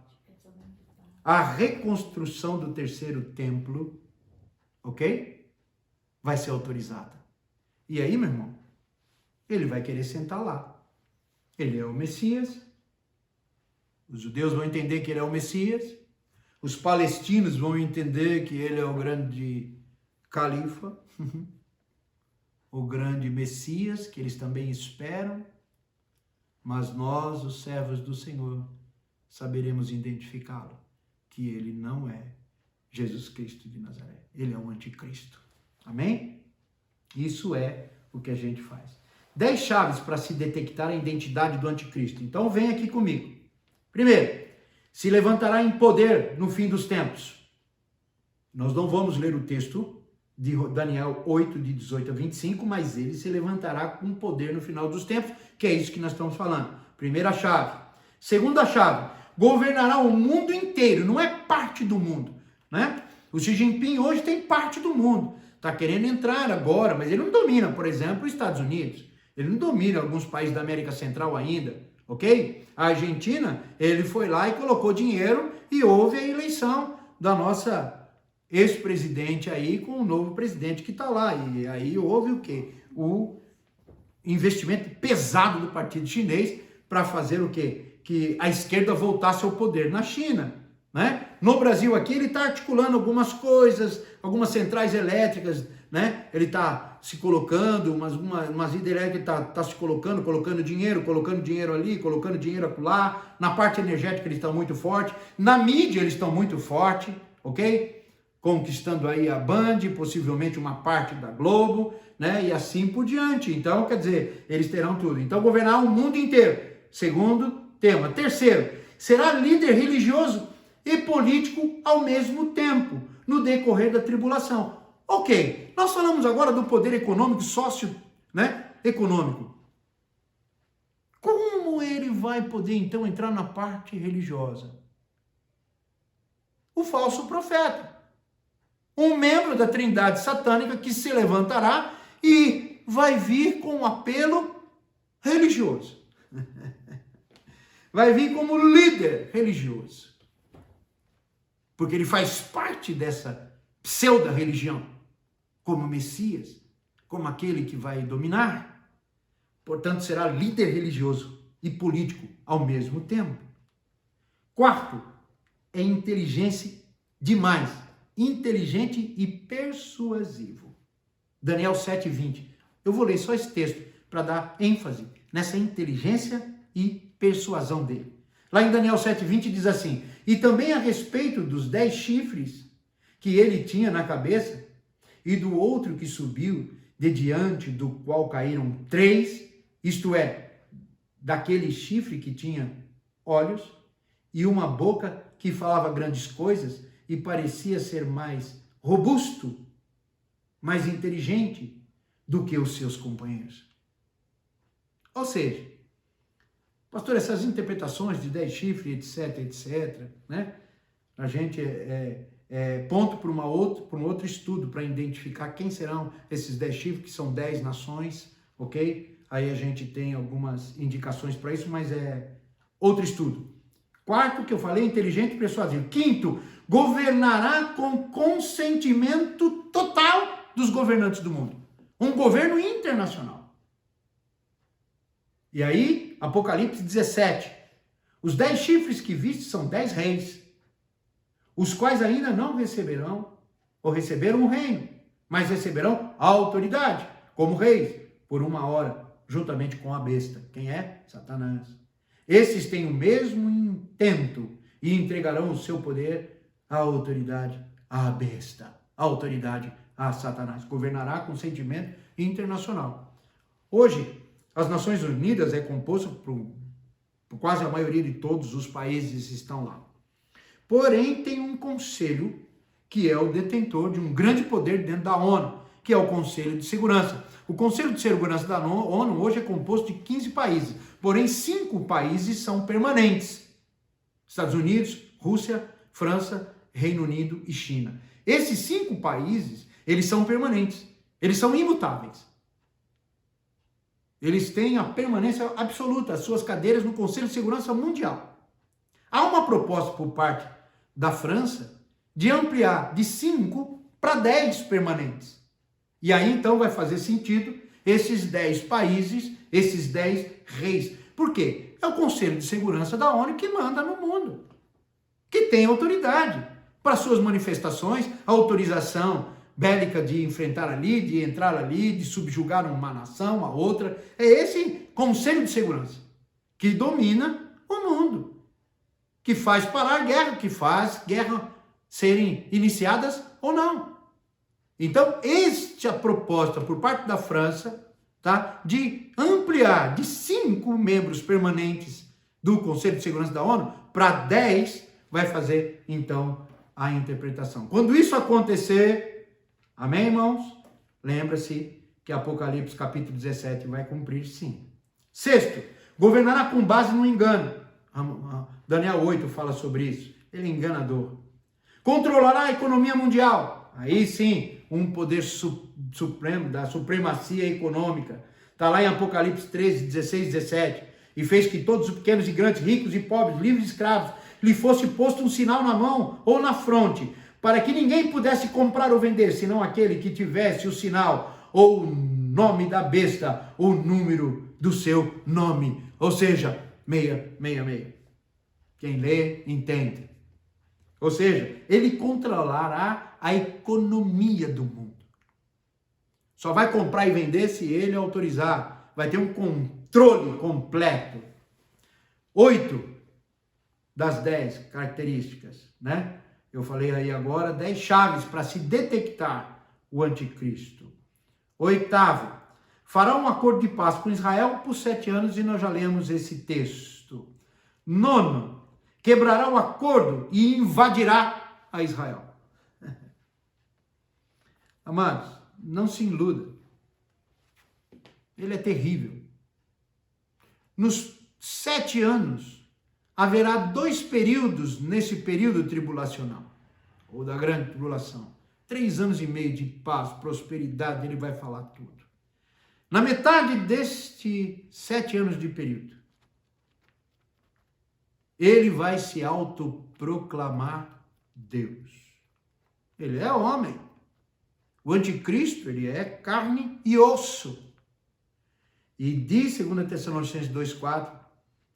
A: a reconstrução do terceiro templo, ok? Vai ser autorizada. E aí, meu irmão, ele vai querer sentar lá. Ele é o Messias. Os judeus vão entender que ele é o Messias, os palestinos vão entender que ele é o grande califa, o grande Messias, que eles também esperam, mas nós, os servos do Senhor, saberemos identificá-lo, que ele não é Jesus Cristo de Nazaré, ele é um anticristo. Amém? Isso é o que a gente faz. 10 chaves para se detectar a identidade do anticristo. Então vem aqui comigo. Primeiro, se levantará em poder no fim dos tempos. Nós não vamos ler o texto de Daniel 8, de 18 a 25, mas ele se levantará com poder no final dos tempos, que é isso que nós estamos falando. Primeira chave. Segunda chave, governará o mundo inteiro, não é parte do mundo, né? O Xi Jinping hoje tem parte do mundo, está querendo entrar agora, mas ele não domina, por exemplo, os Estados Unidos, ele não domina alguns países da América Central ainda, ok? A Argentina, ele foi lá e colocou dinheiro e houve a eleição da nossa ex-presidente aí com o novo presidente que está lá, e aí houve o quê? O investimento pesado do partido chinês para fazer o quê? Que a esquerda voltasse ao poder na China, né? No Brasil aqui ele está articulando algumas coisas, algumas centrais elétricas, né? Ele está se colocando, umas hidrelétricas está se colocando dinheiro ali, colocando dinheiro acolá. Na parte energética eles estão muito fortes, na mídia eles estão muito fortes, ok? Conquistando aí a Band, possivelmente uma parte da Globo, né? E assim por diante. Então, quer dizer, eles terão tudo. Então, governar o mundo inteiro. Segundo tema. Terceiro, será líder religioso e político ao mesmo tempo, no decorrer da tribulação. Ok, nós falamos agora do poder econômico, econômico. Como ele vai poder, então, entrar na parte religiosa? O falso profeta. Um membro da trindade satânica que se levantará e vai vir com um apelo religioso. Vai vir como líder religioso. Porque ele faz parte dessa pseudo-religião, como Messias, como aquele que vai dominar. Portanto, será líder religioso e político ao mesmo tempo. Quarto, é inteligência demais. Inteligente e persuasivo. Daniel 7:20. Eu vou ler só esse texto para dar ênfase nessa inteligência e persuasão dele. Lá em Daniel 7:20 diz assim: e também a respeito dos 10 chifres que ele tinha na cabeça, e do outro que subiu, de diante do qual caíram 3, isto é, daquele chifre que tinha olhos, e uma boca que falava grandes coisas, e parecia ser mais robusto, mais inteligente do que os seus companheiros. Ou seja, pastor, essas interpretações de 10 chifres, etc, né? A gente ponto para um outro estudo para identificar quem serão esses 10 chifres, que são 10 nações, ok? Aí a gente tem algumas indicações para isso, mas é outro estudo. Quarto, que eu falei, inteligente e persuasivo. Quinto, governará com consentimento total dos governantes do mundo. Um governo internacional. E aí, Apocalipse 17. Os 10 chifres que viste são 10 reis, os quais ainda não receberão, ou receberam o reino, mas receberão a autoridade, como reis, por 1 hora, juntamente com a besta. Quem é? Satanás. Esses têm o mesmo intento e entregarão o seu poder, a autoridade à besta, a autoridade a Satanás. Governará com sentimento internacional. Hoje, as Nações Unidas é composta por quase a maioria de todos os países que estão lá. Porém, tem um conselho que é o detentor de um grande poder dentro da ONU, que é o Conselho de Segurança. O Conselho de Segurança da ONU hoje é composto de 15 países, porém 5 países são permanentes. Estados Unidos, Rússia, França, Reino Unido e China. Esses 5 países, eles são permanentes, eles são imutáveis. Eles têm a permanência absoluta, as suas cadeiras no Conselho de Segurança Mundial. Há uma proposta por parte da França de ampliar de 5 para 10 permanentes. E aí então vai fazer sentido esses 10 países, esses 10 reis. Por quê? É o Conselho de Segurança da ONU que manda no mundo, que tem autoridade para suas manifestações, autorização bélica de enfrentar ali, de entrar ali, de subjugar uma nação, a outra. É esse Conselho de Segurança que domina o mundo, que faz parar guerra, que faz guerra serem iniciadas ou não. Então, esta proposta por parte da França, tá, de ampliar de 5 membros permanentes do Conselho de Segurança da ONU para 10, vai fazer, então, a interpretação. Quando isso acontecer, amém, irmãos? Lembra-se que Apocalipse capítulo 17 vai cumprir, sim. Sexto, governará com base no engano. Daniel 8 fala sobre isso. Ele é enganador. Controlará a economia mundial. Aí sim, um poder supremo, da supremacia econômica. Está lá em Apocalipse 13, 16, 17. E fez que todos os pequenos e grandes, ricos e pobres, livres e escravos, lhe fosse posto um sinal na mão ou na fronte, para que ninguém pudesse comprar ou vender, senão aquele que tivesse o sinal, ou o nome da besta, ou o número do seu nome. Ou seja, 666. Quem lê, entende. Ou seja, ele controlará a economia do mundo. Só vai comprar e vender se ele autorizar. Vai ter um controle completo. 8 das 10 características, né? Eu falei aí agora 10 chaves para se detectar o anticristo. 8º, fará um acordo de paz com Israel por 7 anos, e nós já lemos esse texto. 9º, quebrará o acordo e invadirá a Israel. Amados, não se iluda. Ele é terrível. Nos 7 anos, haverá 2 períodos nesse período tribulacional, ou da grande tribulação. 3 anos e meio de paz, prosperidade, ele vai falar tudo. Na metade deste 7 anos de período, ele vai se autoproclamar Deus. Ele é homem. O anticristo, ele é carne e osso. E diz, 2 Tessalonicenses 2,4,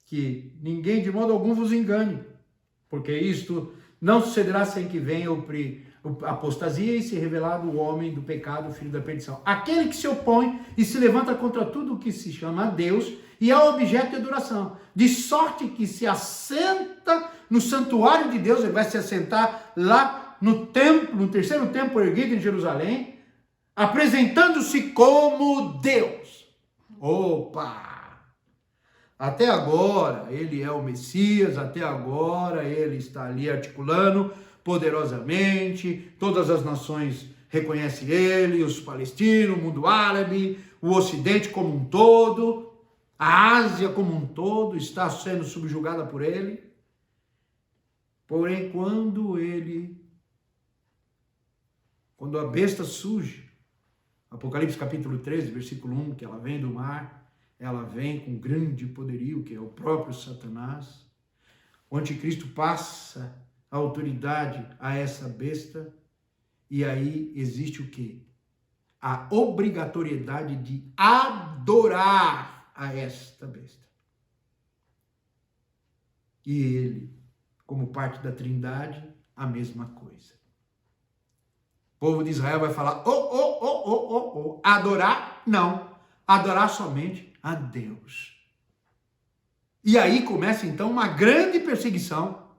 A: que ninguém de modo algum vos engane, porque isto não sucederá sem que venha a apostasia e se revelar o homem do pecado, o filho da perdição. Aquele que se opõe e se levanta contra tudo o que se chama Deus e é objeto de adoração, de sorte que se assenta no santuário de Deus. Ele vai se assentar lá no templo, no terceiro templo erguido em Jerusalém, apresentando-se como Deus. Opa! Até agora ele é o Messias, até agora ele está ali articulando poderosamente, todas as nações reconhecem ele, os palestinos, o mundo árabe, o Ocidente como um todo, a Ásia como um todo está sendo subjugada por ele. Porém, quando a besta surge, Apocalipse capítulo 13, versículo 1, que ela vem do mar, ela vem com grande poderio, que é o próprio Satanás. O anticristo passa a autoridade a essa besta, e aí existe o quê? A obrigatoriedade de adorar a esta besta. E ele, como parte da Trindade, a mesma coisa. O povo de Israel vai falar, adorar? Não, adorar somente a Deus. E aí começa então uma grande perseguição.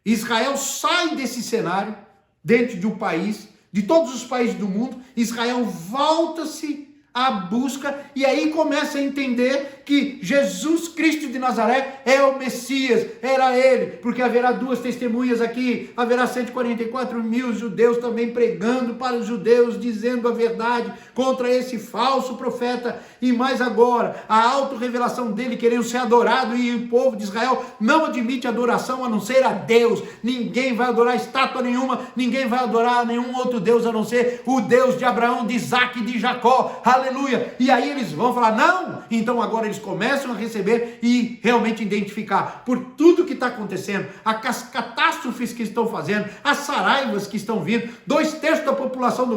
A: Israel sai desse cenário dentro de um país, de todos os países do mundo. Israel volta-se à busca e aí começa a entender que Jesus Cristo de Nazaré é o Messias, era ele, porque haverá 2 testemunhas aqui, haverá 144 mil judeus também pregando para os judeus, dizendo a verdade contra esse falso profeta, e mais agora, a autorrevelação dele querendo ser adorado, e o povo de Israel não admite adoração a não ser a Deus. Ninguém vai adorar estátua nenhuma, ninguém vai adorar nenhum outro Deus a não ser o Deus de Abraão, de Isaac e de Jacó, aleluia. E aí eles vão falar, não, então agora eles começam a receber e realmente identificar por tudo que está acontecendo, as catástrofes que estão fazendo, as saraivas que estão vindo, 2/3 da população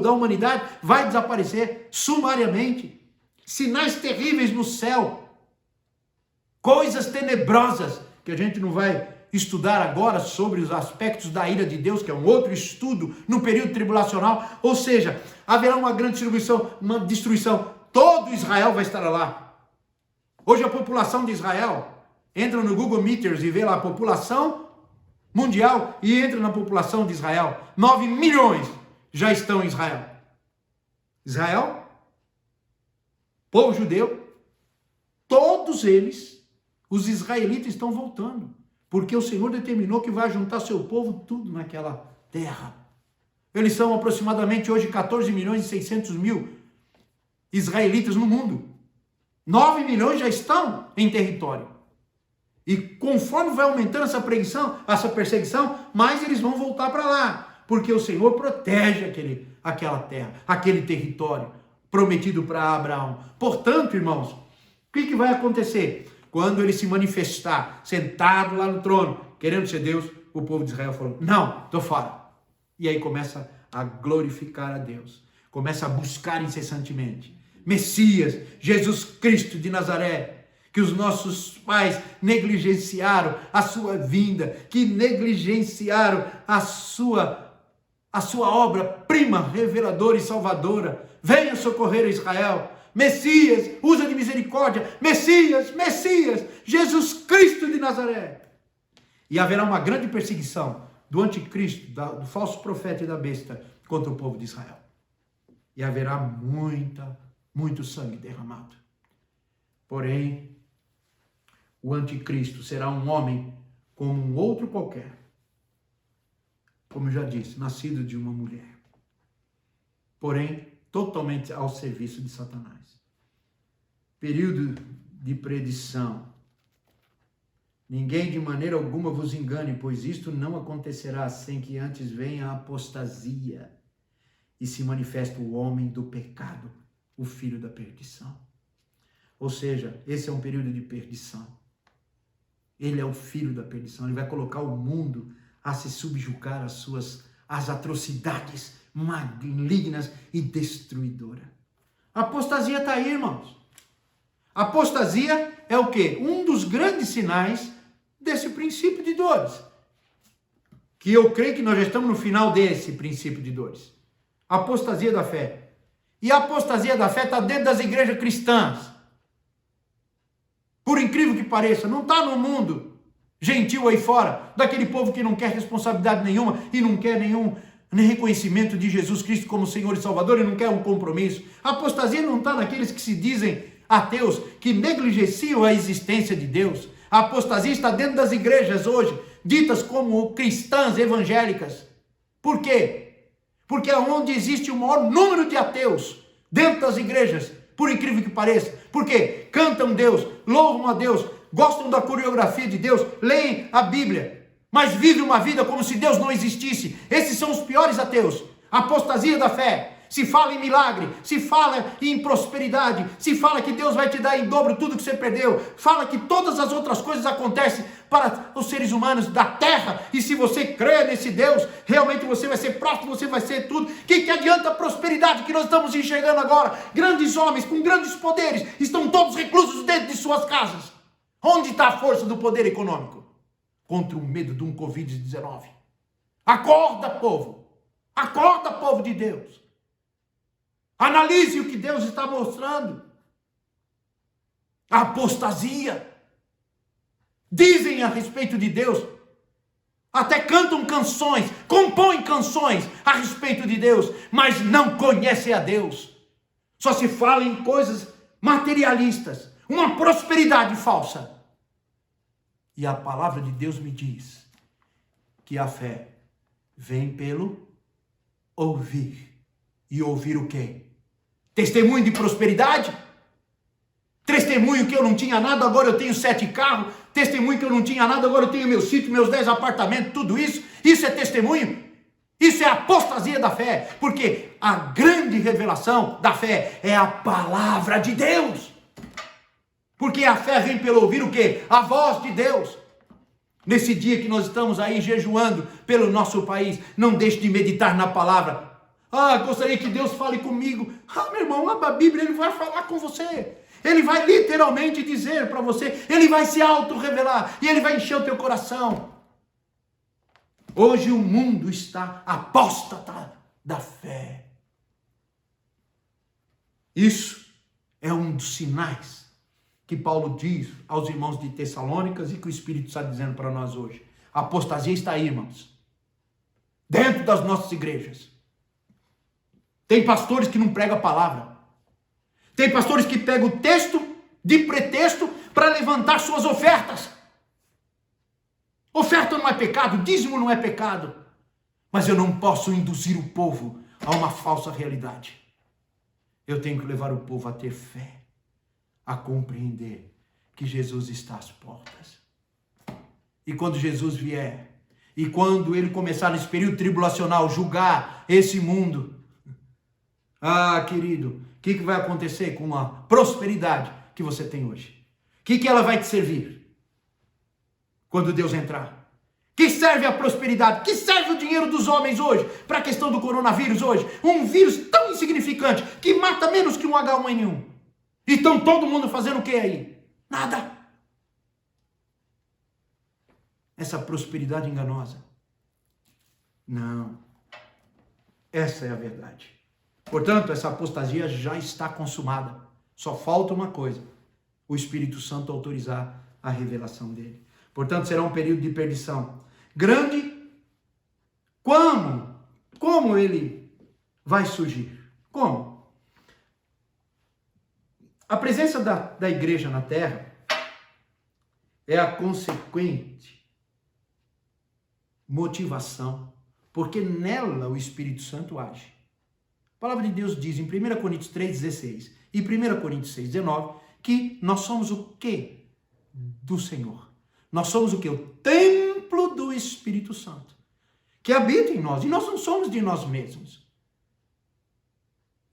A: da humanidade vai desaparecer sumariamente, sinais terríveis no céu, coisas tenebrosas, que a gente não vai estudar agora sobre os aspectos da ira de Deus, que é um outro estudo no período tribulacional. Ou seja, haverá uma grande destruição. Todo Israel vai estar lá. Hoje a população de Israel, entra no Google Meters e vê lá a população mundial e entra na população de Israel. 9 milhões já estão em Israel. Israel, povo judeu, todos eles, os israelitas estão voltando, porque o Senhor determinou que vai juntar seu povo tudo naquela terra. Eles são aproximadamente hoje 14 milhões e 600 mil israelitas no mundo. 9 milhões já estão em território. E conforme vai aumentando essa perseguição, mais eles vão voltar para lá, porque o Senhor protege aquela terra, aquele território prometido para Abraão. Portanto, irmãos, o que vai acontecer? Quando ele se manifestar, sentado lá no trono, querendo ser Deus, o povo de Israel falou, não, estou fora. E aí começa a glorificar a Deus, começa a buscar incessantemente Messias, Jesus Cristo de Nazaré, que os nossos pais negligenciaram a sua vinda, que negligenciaram a sua obra-prima, reveladora e salvadora. Venha socorrer a Israel. Messias, usa de misericórdia. Messias, Jesus Cristo de Nazaré. E haverá uma grande perseguição do anticristo, do falso profeta e da besta contra o povo de Israel. E haverá muito sangue derramado. Porém, o anticristo será um homem como um outro qualquer. Como eu já disse, nascido de uma mulher. Porém, totalmente ao serviço de Satanás. Período de predição. Ninguém de maneira alguma vos engane, pois isto não acontecerá sem que antes venha a apostasia e se manifeste o homem do pecado, o filho da perdição. Ou seja, esse é um período de perdição. Ele é o filho da perdição. Ele vai colocar o mundo a se subjugar às atrocidades malignas e destruidoras. A apostasia está aí, irmãos. A apostasia é o quê? Um dos grandes sinais desse princípio de dores. Que eu creio que nós já estamos no final desse princípio de dores. A apostasia da fé. E a apostasia da fé está dentro das igrejas cristãs. Por incrível que pareça, não está no mundo gentil aí fora, daquele povo que não quer responsabilidade nenhuma e não quer nem reconhecimento de Jesus Cristo como Senhor e Salvador e não quer um compromisso. A apostasia não está naqueles que se dizem ateus, que negligenciam a existência de Deus. A apostasia está dentro das igrejas hoje, ditas como cristãs evangélicas. Por quê? Porque é onde existe o maior número de ateus, dentro das igrejas, por incrível que pareça. Porque cantam Deus, louvam a Deus, gostam da coreografia de Deus, leem a Bíblia, mas vivem uma vida como se Deus não existisse. Esses são os piores ateus. A apostasia da fé. Se fala em milagre, se fala em prosperidade, se fala que Deus vai te dar em dobro tudo que você perdeu, fala que todas as outras coisas acontecem para os seres humanos da terra, e se você crê nesse Deus, realmente você vai ser próspero, você vai ser tudo. Que adianta a prosperidade que nós estamos enxergando agora? Grandes homens com grandes poderes estão todos reclusos dentro de suas casas. Onde está a força do poder econômico? Contra o medo de um Covid-19. Acorda, povo! Acorda, povo de Deus! Analise o que Deus está mostrando. A apostasia. Dizem a respeito de Deus. Até cantam canções, compõem canções a respeito de Deus, mas não conhecem a Deus. Só se fala em coisas materialistas, uma prosperidade falsa. E a palavra de Deus me diz que a fé vem pelo ouvir. E ouvir o quê? Testemunho de prosperidade? Testemunho que eu não tinha nada, agora eu tenho 7 carros. Testemunho que eu não tinha nada, agora eu tenho meu sítio, meus 10 apartamentos, tudo isso. Isso é testemunho? Isso é apostasia da fé. Porque a grande revelação da fé é a palavra de Deus. Porque a fé vem pelo ouvir o quê? A voz de Deus. Nesse dia que nós estamos aí jejuando pelo nosso país, não deixe de meditar na palavra. Gostaria que Deus fale comigo. Meu irmão, abra a Bíblia, Ele vai falar com você. Ele vai literalmente dizer para você, ele vai se auto-revelar e ele vai encher o teu coração. Hoje o mundo está apóstata da fé. Isso é um dos sinais que Paulo diz aos irmãos de Tessalônicas e que o Espírito está dizendo para nós hoje. A apostasia está aí, irmãos. Dentro das nossas igrejas. Tem pastores que não pregam a palavra. Tem pastores que pegam o texto de pretexto para levantar suas ofertas. Oferta não é pecado, dízimo não é pecado. Mas eu não posso induzir o povo a uma falsa realidade. Eu tenho que levar o povo a ter fé, a compreender que Jesus está às portas. E quando Jesus vier, e quando ele começar nesse período tribulacional, julgar esse mundo, querido, o que vai acontecer com a prosperidade que você tem hoje? O que ela vai te servir quando Deus entrar? Que serve a prosperidade? Que serve o dinheiro dos homens hoje? Para a questão do coronavírus hoje? Um vírus tão insignificante que mata menos que um H1N1. E estão todo mundo fazendo o que aí? Nada. Essa prosperidade enganosa. Não. Essa é a verdade. Portanto, essa apostasia já está consumada. Só falta uma coisa: o Espírito Santo autorizar a revelação dele. Portanto, será um período de perdição grande. Como ele vai surgir? Como? A presença da igreja na terra é a consequente motivação, porque nela o Espírito Santo age. A palavra de Deus diz em 1 Coríntios 3,16 e 1 Coríntios 6,19 que nós somos o quê? Do Senhor. Nós somos o quê? O templo do Espírito Santo, que habita em nós. E nós não somos de nós mesmos.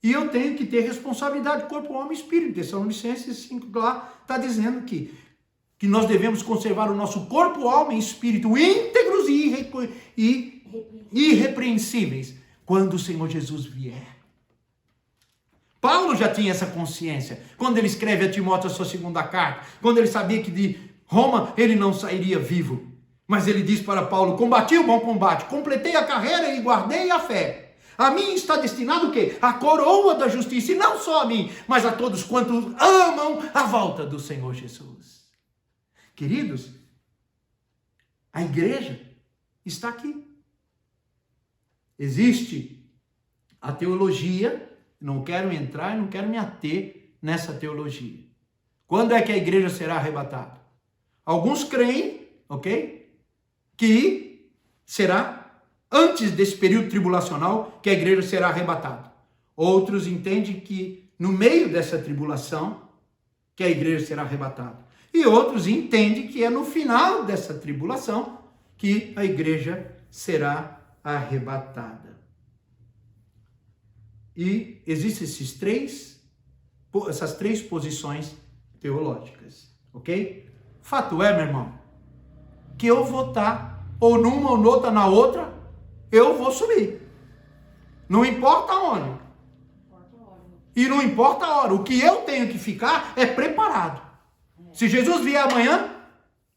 A: E eu tenho que ter responsabilidade, corpo, alma e espírito. Tessalonicenses 5 lá está dizendo que nós devemos conservar o nosso corpo, alma e espírito íntegros e irrepreensíveis quando o Senhor Jesus vier. Paulo já tinha essa consciência quando ele escreve a Timóteo a sua segunda carta, quando ele sabia que de Roma ele não sairia vivo. Mas ele diz para Paulo: combati o bom combate, completei a carreira e guardei a fé. A mim está destinado o quê? A coroa da justiça, e não só a mim, mas a todos quantos amam a volta do Senhor Jesus. Queridos, a igreja está aqui. Existe a teologia, não quero entrar e não quero me ater nessa teologia. Quando é que a igreja será arrebatada? Alguns creem, ok? Que será antes desse período tribulacional que a igreja será arrebatada. Outros entendem que no meio dessa tribulação que a igreja será arrebatada. E outros entendem que é no final dessa tribulação que a igreja será arrebatada. E existem essas três posições teológicas, ok? Fato é, meu irmão, que eu vou estar ou numa ou noutra, na outra, eu vou subir. Não importa onde. E não importa a hora. O que eu tenho que ficar é preparado. Se Jesus vier amanhã,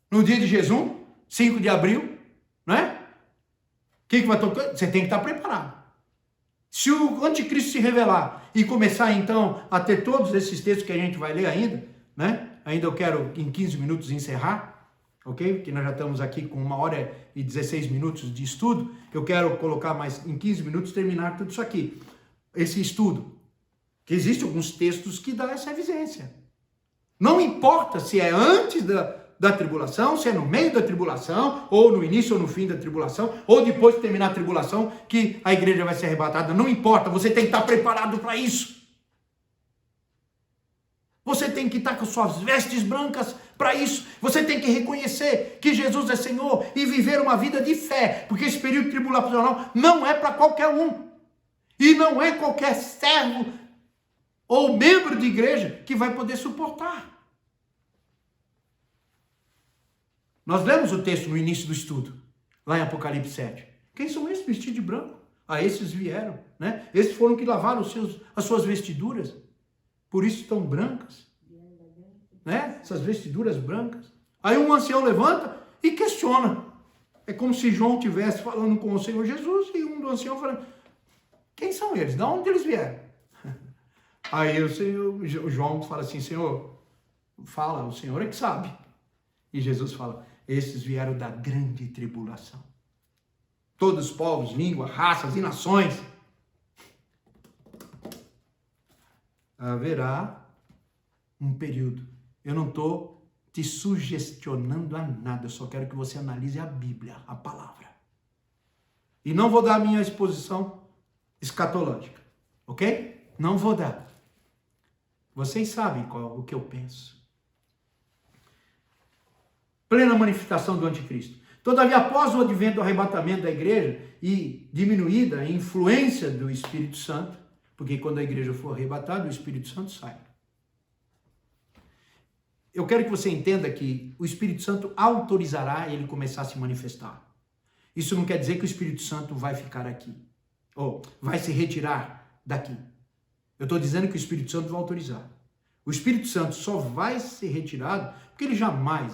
A: no dia de jejum, 5 de abril, não é? O que vai tocar? Você tem que estar preparado. Se o anticristo se revelar e começar então a ter todos esses textos que a gente vai ler ainda, né? Ainda eu quero em 15 minutos encerrar, ok? Porque nós já estamos aqui com 1h e 16 minutos de estudo. Eu quero colocar mais em 15 minutos, terminar tudo isso aqui. Esse estudo. Que existem alguns textos que dão essa evidência. Não importa se é antes da tribulação, se é no meio da tribulação, ou no início ou no fim da tribulação, ou depois de terminar a tribulação, que a igreja vai ser arrebatada. Não importa, você tem que estar preparado para isso. Você tem que estar com suas vestes brancas para isso. Você tem que reconhecer que Jesus é Senhor e viver uma vida de fé, porque esse período tribulacional não é para qualquer um. E não é qualquer servo ou membro de igreja que vai poder suportar. Nós lemos o texto no início do estudo, lá em Apocalipse 7. Quem são esses vestidos de branco? Esses vieram, né? Esses foram que lavaram as suas vestiduras, por isso estão brancas. né? Essas vestiduras brancas. Aí um ancião levanta e questiona. É como se João estivesse falando com o Senhor Jesus e um do ancião falando, quem são eles? De onde eles vieram? Aí o João fala assim, Senhor, fala, o Senhor é que sabe. E Jesus fala, esses vieram da grande tribulação. Todos os povos, línguas, raças e nações. Haverá um período. Eu não estou te sugestionando a nada, eu só quero que você analise a Bíblia, a palavra. E não vou dar a minha exposição escatológica, ok? Não vou dar. Vocês sabem o que eu penso. Plena manifestação do anticristo. Todavia, após o advento do arrebatamento da igreja e diminuída a influência do Espírito Santo, porque quando a igreja for arrebatada, o Espírito Santo sai. Eu quero que você entenda que o Espírito Santo autorizará ele começar a se manifestar. Isso não quer dizer que o Espírito Santo vai ficar aqui, ou vai se retirar daqui. Eu estou dizendo que o Espírito Santo vai autorizar. O Espírito Santo só vai ser retirado porque ele jamais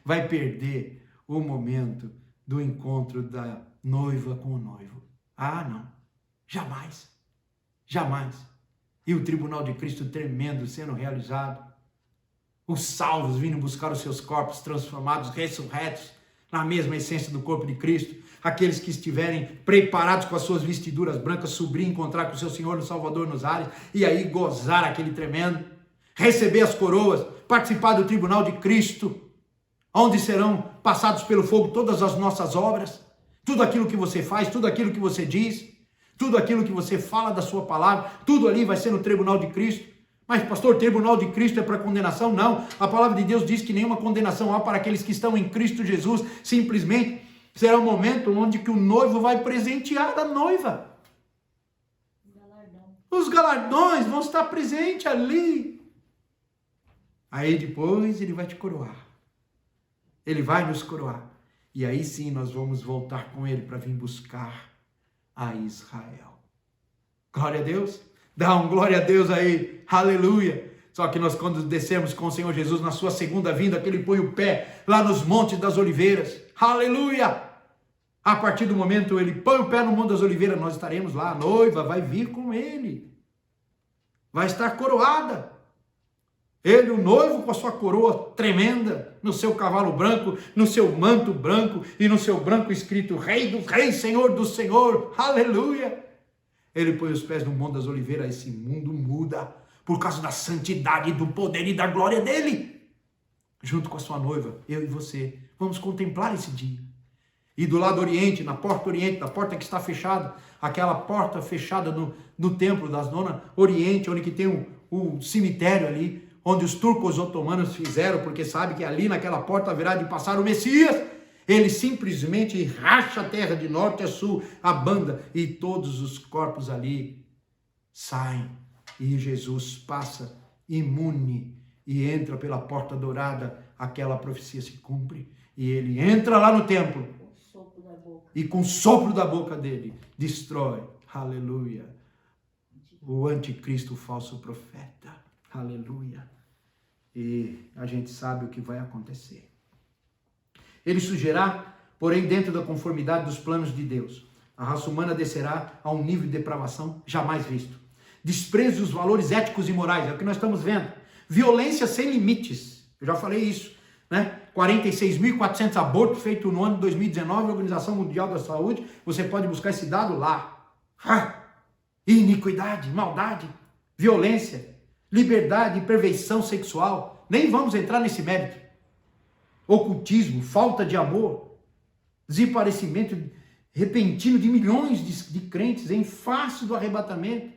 A: vai perder o momento do encontro da noiva com o noivo. Ah, não. Jamais. Jamais. E o tribunal de Cristo tremendo sendo realizado. Os salvos vindo buscar os seus corpos transformados, ressurretos, na mesma essência do corpo de Cristo. Aqueles que estiverem preparados com as suas vestiduras brancas, subir, encontrar com o seu Senhor no Salvador nos ares, e aí gozar aquele tremendo, receber as coroas, participar do tribunal de Cristo, onde serão passados pelo fogo todas as nossas obras, tudo aquilo que você faz, tudo aquilo que você diz, tudo aquilo que você fala da sua palavra, tudo ali vai ser no tribunal de Cristo. Mas, pastor, o tribunal de Cristo é para condenação? Não. A palavra de Deus diz que nenhuma condenação há para aqueles que estão em Cristo Jesus. Simplesmente será um momento onde que o noivo vai presentear a noiva. Os galardões vão estar presentes ali. Aí depois ele vai te coroar. Ele vai nos coroar. E aí sim nós vamos voltar com ele para vir buscar a Israel. Glória a Deus. Dá um glória a Deus aí. Aleluia. Só que nós quando descemos com o Senhor Jesus na sua segunda vinda, que ele põe o pé lá nos montes das oliveiras. Aleluia. A partir do momento ele põe o pé no Monte das Oliveiras, nós estaremos lá. A noiva vai vir com ele. Vai estar coroada. Ele, o noivo, com a sua coroa tremenda, no seu cavalo branco, no seu manto branco e no seu branco escrito Rei dos Reis, Senhor do Senhor. Aleluia. Ele põe os pés no Monte das Oliveiras, esse mundo muda por causa da santidade, do poder e da glória dele. Junto com a sua noiva, eu e você, vamos contemplar esse dia. E do lado oriente, na porta oriente, da porta que está fechada, aquela porta fechada no templo da zona oriente, onde que tem o cemitério ali, onde os turcos otomanos fizeram, porque sabe que ali naquela porta haverá de passar o Messias. Ele simplesmente racha a terra de norte a sul, a banda, e todos os corpos ali saem. E Jesus passa imune e entra pela porta dourada, aquela profecia se cumpre. E ele entra lá no templo e com o sopro da boca dele destrói, aleluia, o anticristo, o falso profeta, aleluia. E a gente sabe o que vai acontecer. Ele surgirá, porém, dentro da conformidade dos planos de Deus. A raça humana descerá a um nível de depravação jamais visto. Desprezo dos valores éticos e morais, é o que nós estamos vendo. Violência sem limites, eu já falei isso, né? 46.400 abortos feitos no ano de 2019, a Organização Mundial da Saúde, você pode buscar esse dado lá. Iniquidade, maldade, violência, liberdade e perversão sexual, nem vamos entrar nesse mérito. Ocultismo, falta de amor, desaparecimento repentino de milhões de crentes em face do arrebatamento,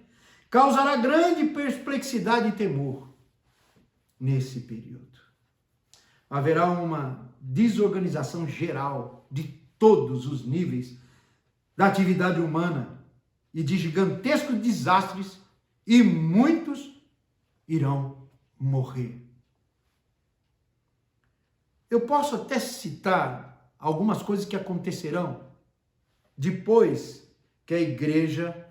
A: causará grande perplexidade e temor nesse período. Haverá uma desorganização geral de todos os níveis da atividade humana e de gigantescos desastres, e muitos irão morrer. Eu posso até citar algumas coisas que acontecerão depois que a igreja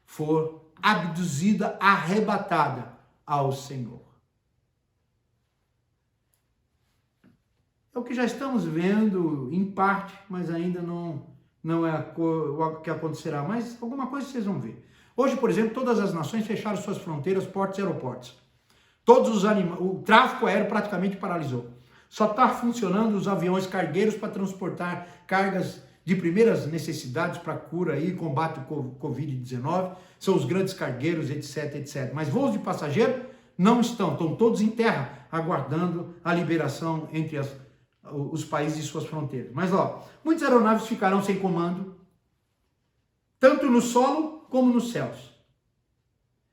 A: for abduzida, arrebatada ao Senhor. É o que já estamos vendo em parte, mas ainda não é o que acontecerá. Mas alguma coisa vocês vão ver. Hoje, por exemplo, todas as nações fecharam suas fronteiras, portos e aeroportos. O tráfego aéreo praticamente paralisou. Só está funcionando os aviões cargueiros para transportar cargas de primeiras necessidades para cura e combate ao Covid-19. São os grandes cargueiros, etc, etc. Mas voos de passageiro não estão todos em terra, aguardando a liberação entre os países e suas fronteiras. Mas, muitas aeronaves ficarão sem comando, tanto no solo como nos céus.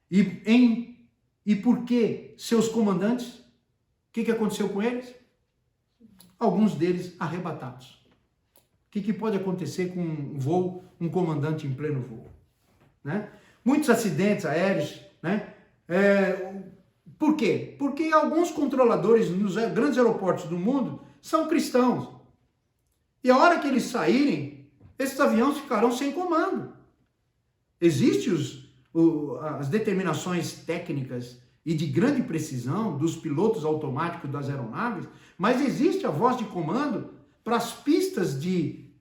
A: E por que seus comandantes? O que aconteceu com eles? Alguns deles arrebatados. O que pode acontecer com um comandante em pleno voo? Né? Muitos acidentes aéreos, né? Por quê? Porque alguns controladores nos grandes aeroportos do mundo são cristãos. E a hora que eles saírem, esses aviões ficarão sem comando. Existem as determinações técnicas e de grande precisão dos pilotos automáticos das aeronaves, mas existe a voz de comando para as pistas de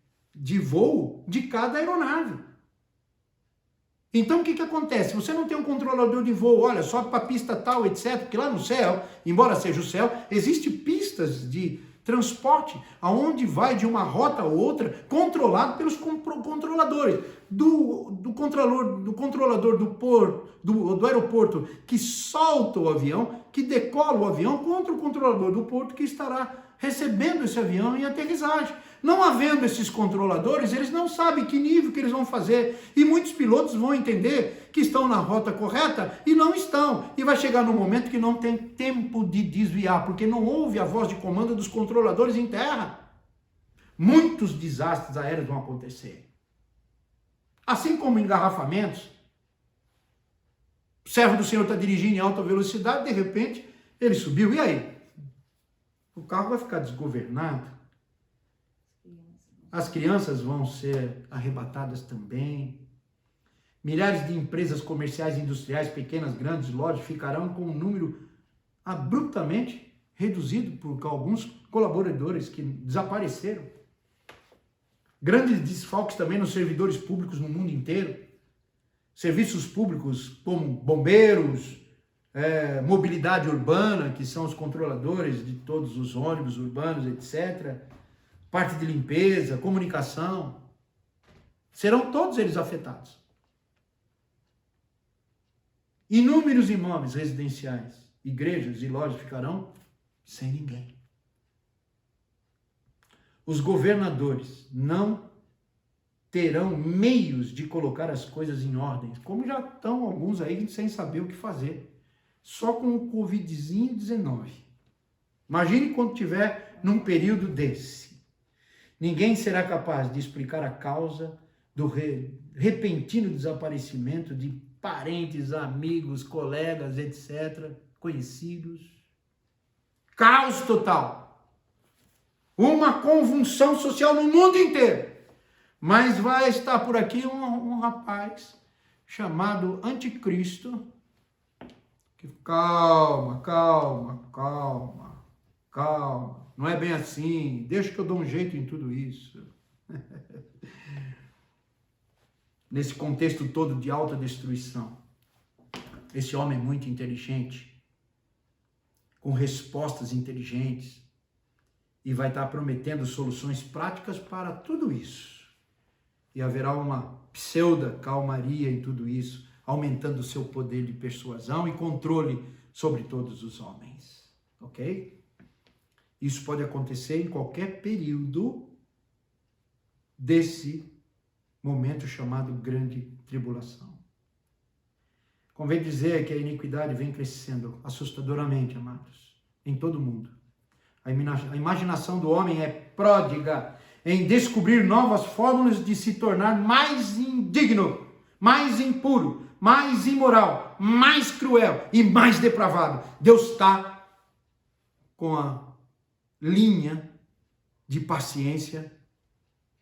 A: voo de cada aeronave. Então o que acontece? Você não tem um controlador de voo, olha, sobe para a pista tal, etc. Porque lá no céu, embora seja o céu, existem pistas de transporte, aonde vai de uma rota a outra, controlado pelos controladores. Do controlador do aeroporto que solta o avião, que decola o avião, contra o controlador do porto que estará recebendo esse avião em aterrissagem. Não havendo esses controladores, eles não sabem que nível que eles vão fazer. E muitos pilotos vão entender que estão na rota correta e não estão. E vai chegar num momento que não tem tempo de desviar, porque não houve a voz de comando dos controladores em terra. Muitos desastres aéreos vão acontecer. Assim como engarrafamentos. O servo do Senhor está dirigindo em alta velocidade, de repente ele subiu. E aí? O carro vai ficar desgovernado. As crianças vão ser arrebatadas também. Milhares de empresas comerciais e industriais, pequenas, grandes, lojas, ficarão com um número abruptamente reduzido por alguns colaboradores que desapareceram. Grandes desfalques também nos servidores públicos no mundo inteiro. Serviços públicos como bombeiros, mobilidade urbana, que são os controladores de todos os ônibus urbanos, etc., parte de limpeza, comunicação, serão todos eles afetados. Inúmeros imóveis residenciais, igrejas e lojas ficarão sem ninguém. Os governadores não terão meios de colocar as coisas em ordem, como já estão alguns aí sem saber o que fazer, só com o Covid-19. Imagine quando tiver num período desse. Ninguém será capaz de explicar a causa do repentino desaparecimento de parentes, amigos, colegas, etc., conhecidos. Caos total. Uma convulsão social no mundo inteiro. Mas vai estar por aqui um rapaz chamado Anticristo. Que calma. Não é bem assim. Deixa que eu dou um jeito em tudo isso. Nesse contexto todo de alta destruição. Esse homem muito inteligente, com respostas inteligentes, e vai estar prometendo soluções práticas para tudo isso. E haverá uma pseudo-calmaria em tudo isso, aumentando o seu poder de persuasão e controle sobre todos os homens. Ok? Isso pode acontecer em qualquer período desse momento chamado Grande Tribulação. Convém dizer que a iniquidade vem crescendo assustadoramente, amados, em todo o mundo. A imaginação do homem é pródiga em descobrir novas fórmulas de se tornar mais indigno, mais impuro, mais imoral, mais cruel e mais depravado. Deus está com a linha de paciência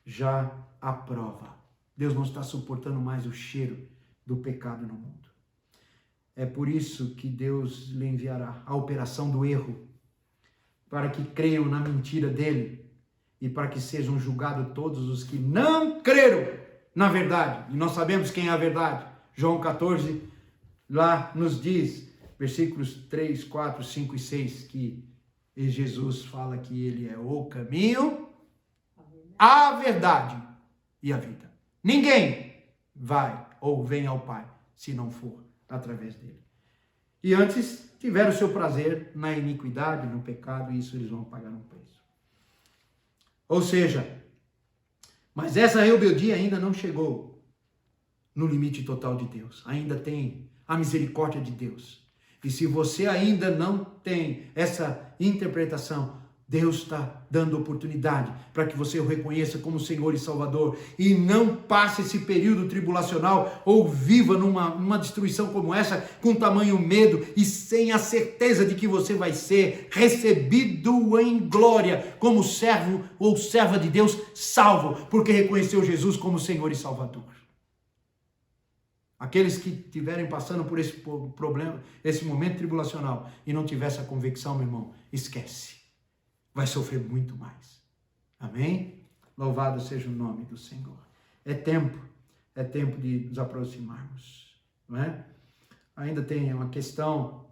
A: já à prova. Deus não está suportando mais o cheiro do pecado no mundo. É por isso que Deus lhe enviará a operação do erro para que creiam na mentira dele e para que sejam julgados todos os que não creram na verdade. E nós sabemos quem é a verdade. João 14, lá nos diz, versículos 3, 4, 5 e 6, que Jesus fala que ele é o caminho, a verdade e a vida. Ninguém vai ou vem ao Pai se não for através dele. E antes tiveram seu prazer na iniquidade, no pecado, e isso eles vão pagar um preço. Ou seja, mas essa rebeldia ainda não chegou no limite total de Deus. Ainda tem a misericórdia de Deus. E se você ainda não tem essa interpretação, Deus está dando oportunidade para que você o reconheça como Senhor e Salvador e não passe esse período tribulacional ou viva numa destruição como essa com tamanho medo e sem a certeza de que você vai ser recebido em glória como servo ou serva de Deus salvo, porque reconheceu Jesus como Senhor e Salvador. Aqueles que estiverem passando por esse problema, esse momento tribulacional e não tiver essa convicção, meu irmão, esquece. Vai sofrer muito mais. Amém? Louvado seja o nome do Senhor. É tempo de nos aproximarmos, não é? Ainda tem uma questão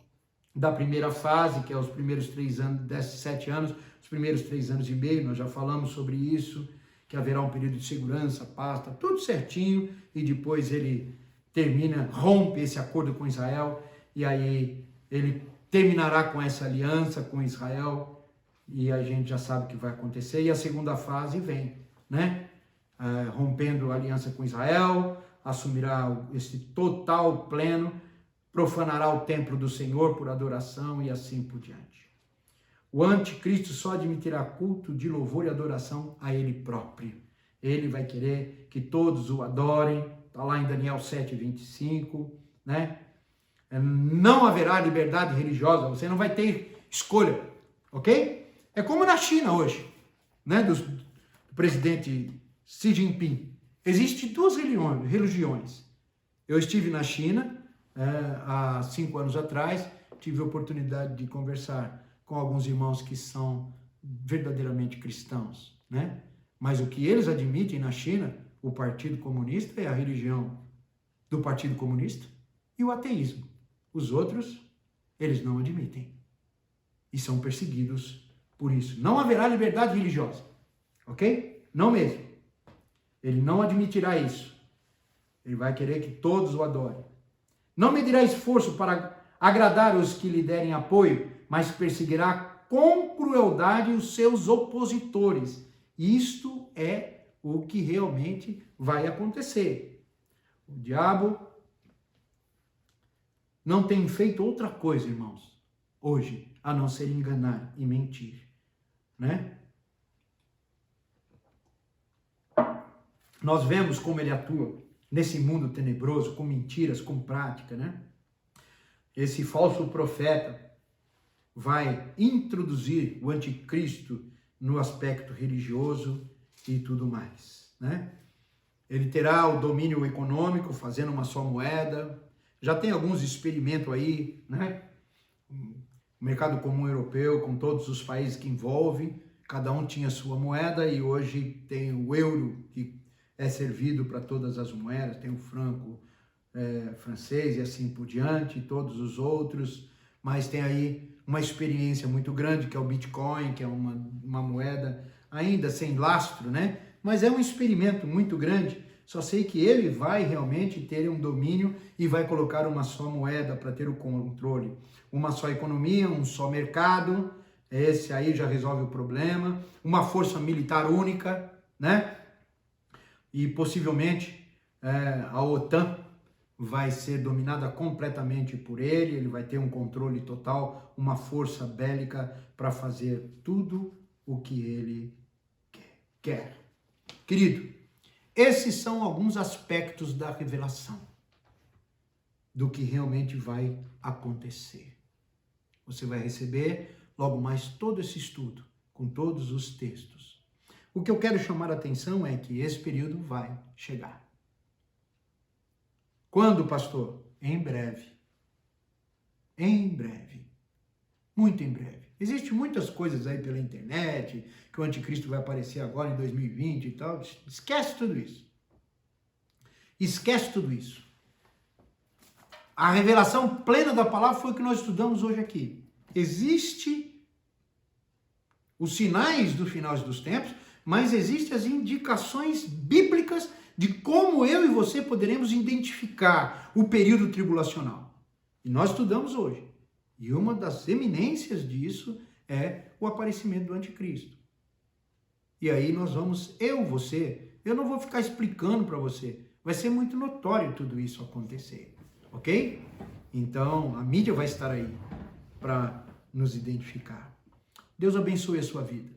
A: da primeira fase, que é os primeiros 3 anos, 7 anos, os primeiros 3 anos e meio, nós já falamos sobre isso, que haverá um período de segurança, paz, tá tudo certinho, e depois ele rompe esse acordo com Israel, e aí ele terminará com essa aliança com Israel, e a gente já sabe o que vai acontecer, e a segunda fase vem, né? Rompendo a aliança com Israel, assumirá esse total pleno, profanará o templo do Senhor por adoração e assim por diante. O anticristo só admitirá culto de louvor e adoração a ele próprio. Ele vai querer que todos o adorem, está lá em Daniel 7, 25, né? Não haverá liberdade religiosa, você não vai ter escolha, ok? É como na China hoje, né? Do presidente Xi Jinping. Existem 2 religiões. Eu estive na China há 5 anos atrás, tive a oportunidade de conversar com alguns irmãos que são verdadeiramente cristãos, né? Mas o que eles admitem na China, o Partido Comunista, é a religião do Partido Comunista e o ateísmo. Os outros, eles não admitem e são perseguidos por isso. Não haverá liberdade religiosa, ok? Não mesmo. Ele não admitirá isso. Ele vai querer que todos o adorem. Não medirá esforço para agradar os que lhe derem apoio, mas perseguirá com crueldade os seus opositores. Isto é o que realmente vai acontecer. O diabo não tem feito outra coisa, irmãos, hoje, a não ser enganar e mentir, né? Nós vemos como ele atua nesse mundo tenebroso, com mentiras, com prática, né? Esse falso profeta vai introduzir o anticristo no aspecto religioso e tudo mais, né? Ele terá o domínio econômico, fazendo uma só moeda. Já tem alguns experimentos aí, né? O mercado comum europeu, com todos os países que envolve, cada um tinha sua moeda, e hoje tem o euro, que é servido para todas as moedas, tem o franco francês e assim por diante, todos os outros, mas tem aí uma experiência muito grande, que é o Bitcoin, que é uma moeda ainda sem lastro, né? Mas é um experimento muito grande. Só sei que ele vai realmente ter um domínio e vai colocar uma só moeda para ter o controle. Uma só economia, um só mercado, esse aí já resolve o problema. Uma força militar única, né? E possivelmente a OTAN vai ser dominada completamente por ele, ele vai ter um controle total, uma força bélica para fazer tudo o que ele quer. Querido, esses são alguns aspectos da revelação do que realmente vai acontecer. Você vai receber logo mais todo esse estudo, com todos os textos. O que eu quero chamar a atenção é que esse período vai chegar. Quando, pastor? Em breve. Em breve. Muito em breve. Existem muitas coisas aí pela internet, que o anticristo vai aparecer agora em 2020 e tal. Esquece tudo isso. Esquece tudo isso. A revelação plena da palavra foi o que nós estudamos hoje aqui. Existe os sinais dos finais dos tempos, mas existem as indicações bíblicas de como eu e você poderemos identificar o período tribulacional. E nós estudamos hoje. E uma das eminências disso é o aparecimento do anticristo. E aí nós vamos, eu não vou ficar explicando para você. Vai ser muito notório tudo isso acontecer. Ok? Então, a mídia vai estar aí para nos identificar. Deus abençoe a sua vida.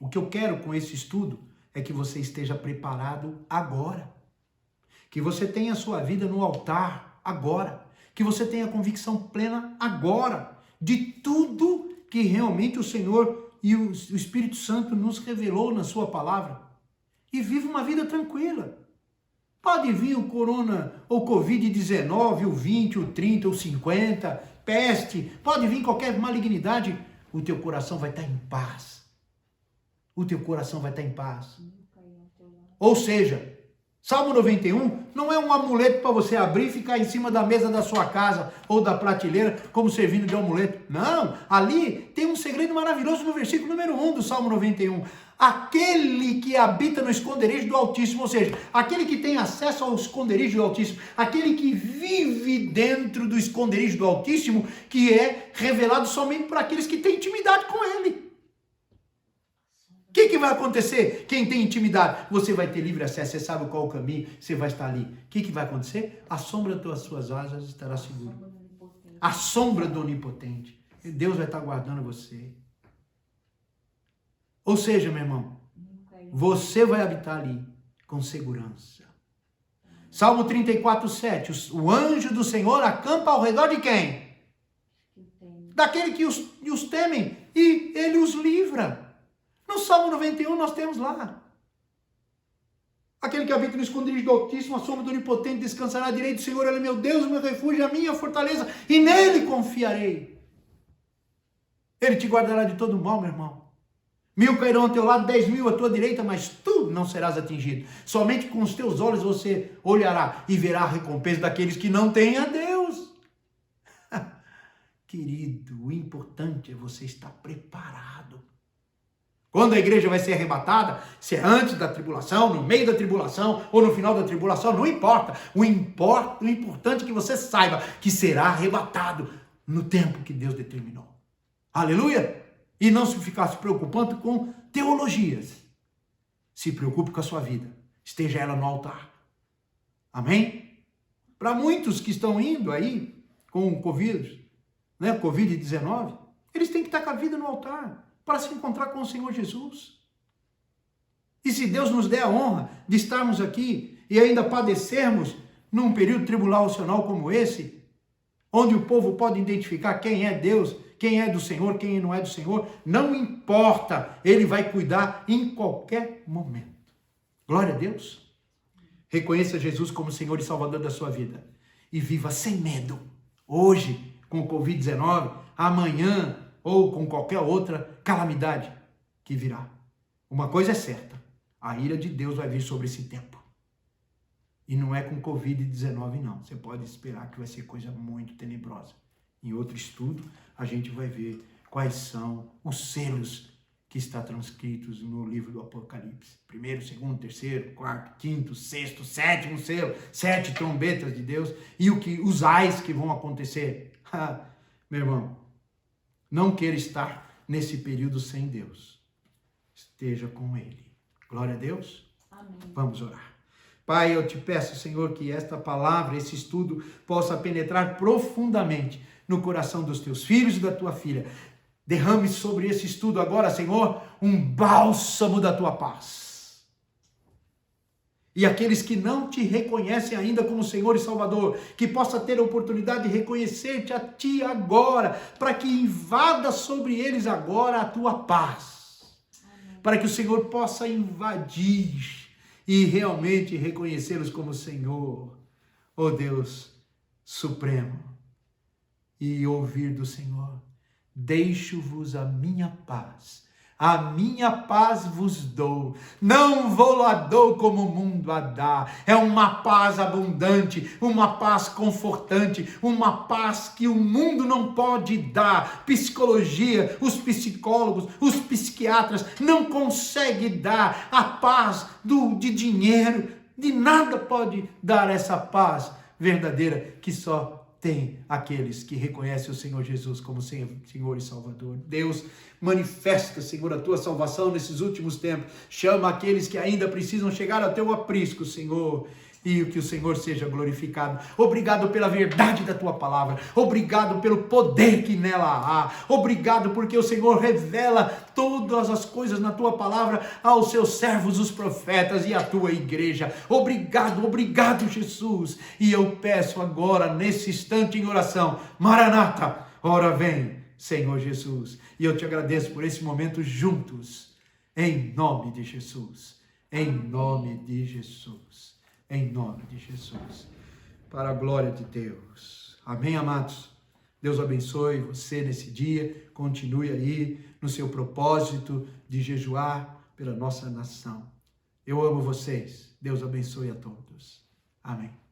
A: O que eu quero com esse estudo é que você esteja preparado agora. Que você tenha a sua vida no altar agora. Que você tenha convicção plena agora de tudo que realmente o Senhor e o Espírito Santo nos revelou na sua palavra. E viva uma vida tranquila. Pode vir o corona, ou Covid-19, o 20, o 30, o 50, peste, pode vir qualquer malignidade, o teu coração vai estar em paz. O teu coração vai estar em paz. Ou seja, Salmo 91 não é um amuleto para você abrir e ficar em cima da mesa da sua casa ou da prateleira como servindo de amuleto. Não, ali tem um segredo maravilhoso no versículo número 1 do Salmo 91. Aquele que habita no esconderijo do Altíssimo, ou seja, aquele que tem acesso ao esconderijo do Altíssimo, aquele que vive dentro do esconderijo do Altíssimo, que é revelado somente por aqueles que têm intimidade com Ele. O que vai acontecer? Quem tem intimidade, você vai ter livre acesso, você sabe qual é o caminho, você vai estar ali. O que vai acontecer? A sombra das suas asas estará segura. A sombra do Onipotente. Deus vai estar guardando você. Ou seja, meu irmão, você vai habitar ali com segurança. Salmo 34, 7. O anjo do Senhor acampa ao redor de quem? Daquele que os temem, e ele os livra. No Salmo 91 nós temos lá. Aquele que habita no esconderijo do Altíssimo, a sombra do Onipotente descansará à direita do Senhor. Ele é meu Deus, meu refúgio, a minha fortaleza, e nele confiarei. Ele te guardará de todo mal, meu irmão. 1000 cairão ao teu lado, 10.000 à tua direita, mas tu não serás atingido. Somente com os teus olhos você olhará e verá a recompensa daqueles que não têm a Deus. Querido, o importante é você estar preparado. Quando a igreja vai ser arrebatada, se é antes da tribulação, no meio da tribulação ou no final da tribulação, não importa. O importante é que você saiba que será arrebatado no tempo que Deus determinou. Aleluia! E não se ficar se preocupando com teologias. Se preocupe com a sua vida. Esteja ela no altar. Amém? Para muitos que estão indo aí com o Covid-19, eles têm que estar com a vida no altar para se encontrar com o Senhor Jesus. E se Deus nos der a honra de estarmos aqui e ainda padecermos num período tribulacional como esse, onde o povo pode identificar quem é Deus, quem é do Senhor, quem não é do Senhor, não importa, Ele vai cuidar em qualquer momento. Glória a Deus. Reconheça Jesus como Senhor e Salvador da sua vida e viva sem medo. Hoje, com o Covid-19, amanhã ou com qualquer outra calamidade que virá. Uma coisa é certa, a ira de Deus vai vir sobre esse tempo. E não é com Covid-19 não, você pode esperar que vai ser coisa muito tenebrosa. Em outro estudo, a gente vai ver quais são os selos que estão transcritos no livro do Apocalipse. 1º, 2º, 3º, 4º, 5º, 6º, 7º selo, 7 trombetas de Deus e os ais que vão acontecer. Meu irmão, não queira estar nesse período sem Deus. Esteja com Ele. Glória a Deus.
B: Amém.
A: Vamos orar. Pai, eu te peço, Senhor, que esta palavra, esse estudo, possa penetrar profundamente no coração dos teus filhos e da tua filha. Derrame sobre esse estudo agora, Senhor, um bálsamo da tua paz. E aqueles que não te reconhecem ainda como Senhor e Salvador, que possa ter a oportunidade de reconhecer-te a ti agora, para que invada sobre eles agora a tua paz.
B: Amém.
A: Para que o Senhor possa invadir e realmente reconhecê-los como Senhor, ó Deus Supremo. E ouvir do Senhor: deixo-vos a minha paz vos dou, não vou lá dou como o mundo a dá. É uma paz abundante, uma paz confortante, uma paz que o mundo não pode dar. Psicologia, os psicólogos, os psiquiatras não conseguem dar a paz de dinheiro, de nada pode dar essa paz verdadeira que só tem aqueles que reconhecem o Senhor Jesus como Senhor e Salvador. Deus, manifesta, Senhor, a tua salvação nesses últimos tempos. Chama aqueles que ainda precisam chegar ao teu aprisco, Senhor. E que o Senhor seja glorificado. Obrigado pela verdade da tua palavra. Obrigado pelo poder que nela há. Obrigado porque o Senhor revela todas as coisas na tua palavra aos seus servos, os profetas e à tua igreja. Obrigado, obrigado, Jesus. E eu peço agora, nesse instante em oração, Maranata, ora vem, Senhor Jesus. E eu te agradeço por esse momento juntos. Em nome de Jesus. Em nome de Jesus. Em nome de Jesus, para a glória de Deus. Amém, amados? Deus abençoe você nesse dia, continue aí no seu propósito de jejuar pela nossa nação. Eu amo vocês, Deus abençoe a todos. Amém.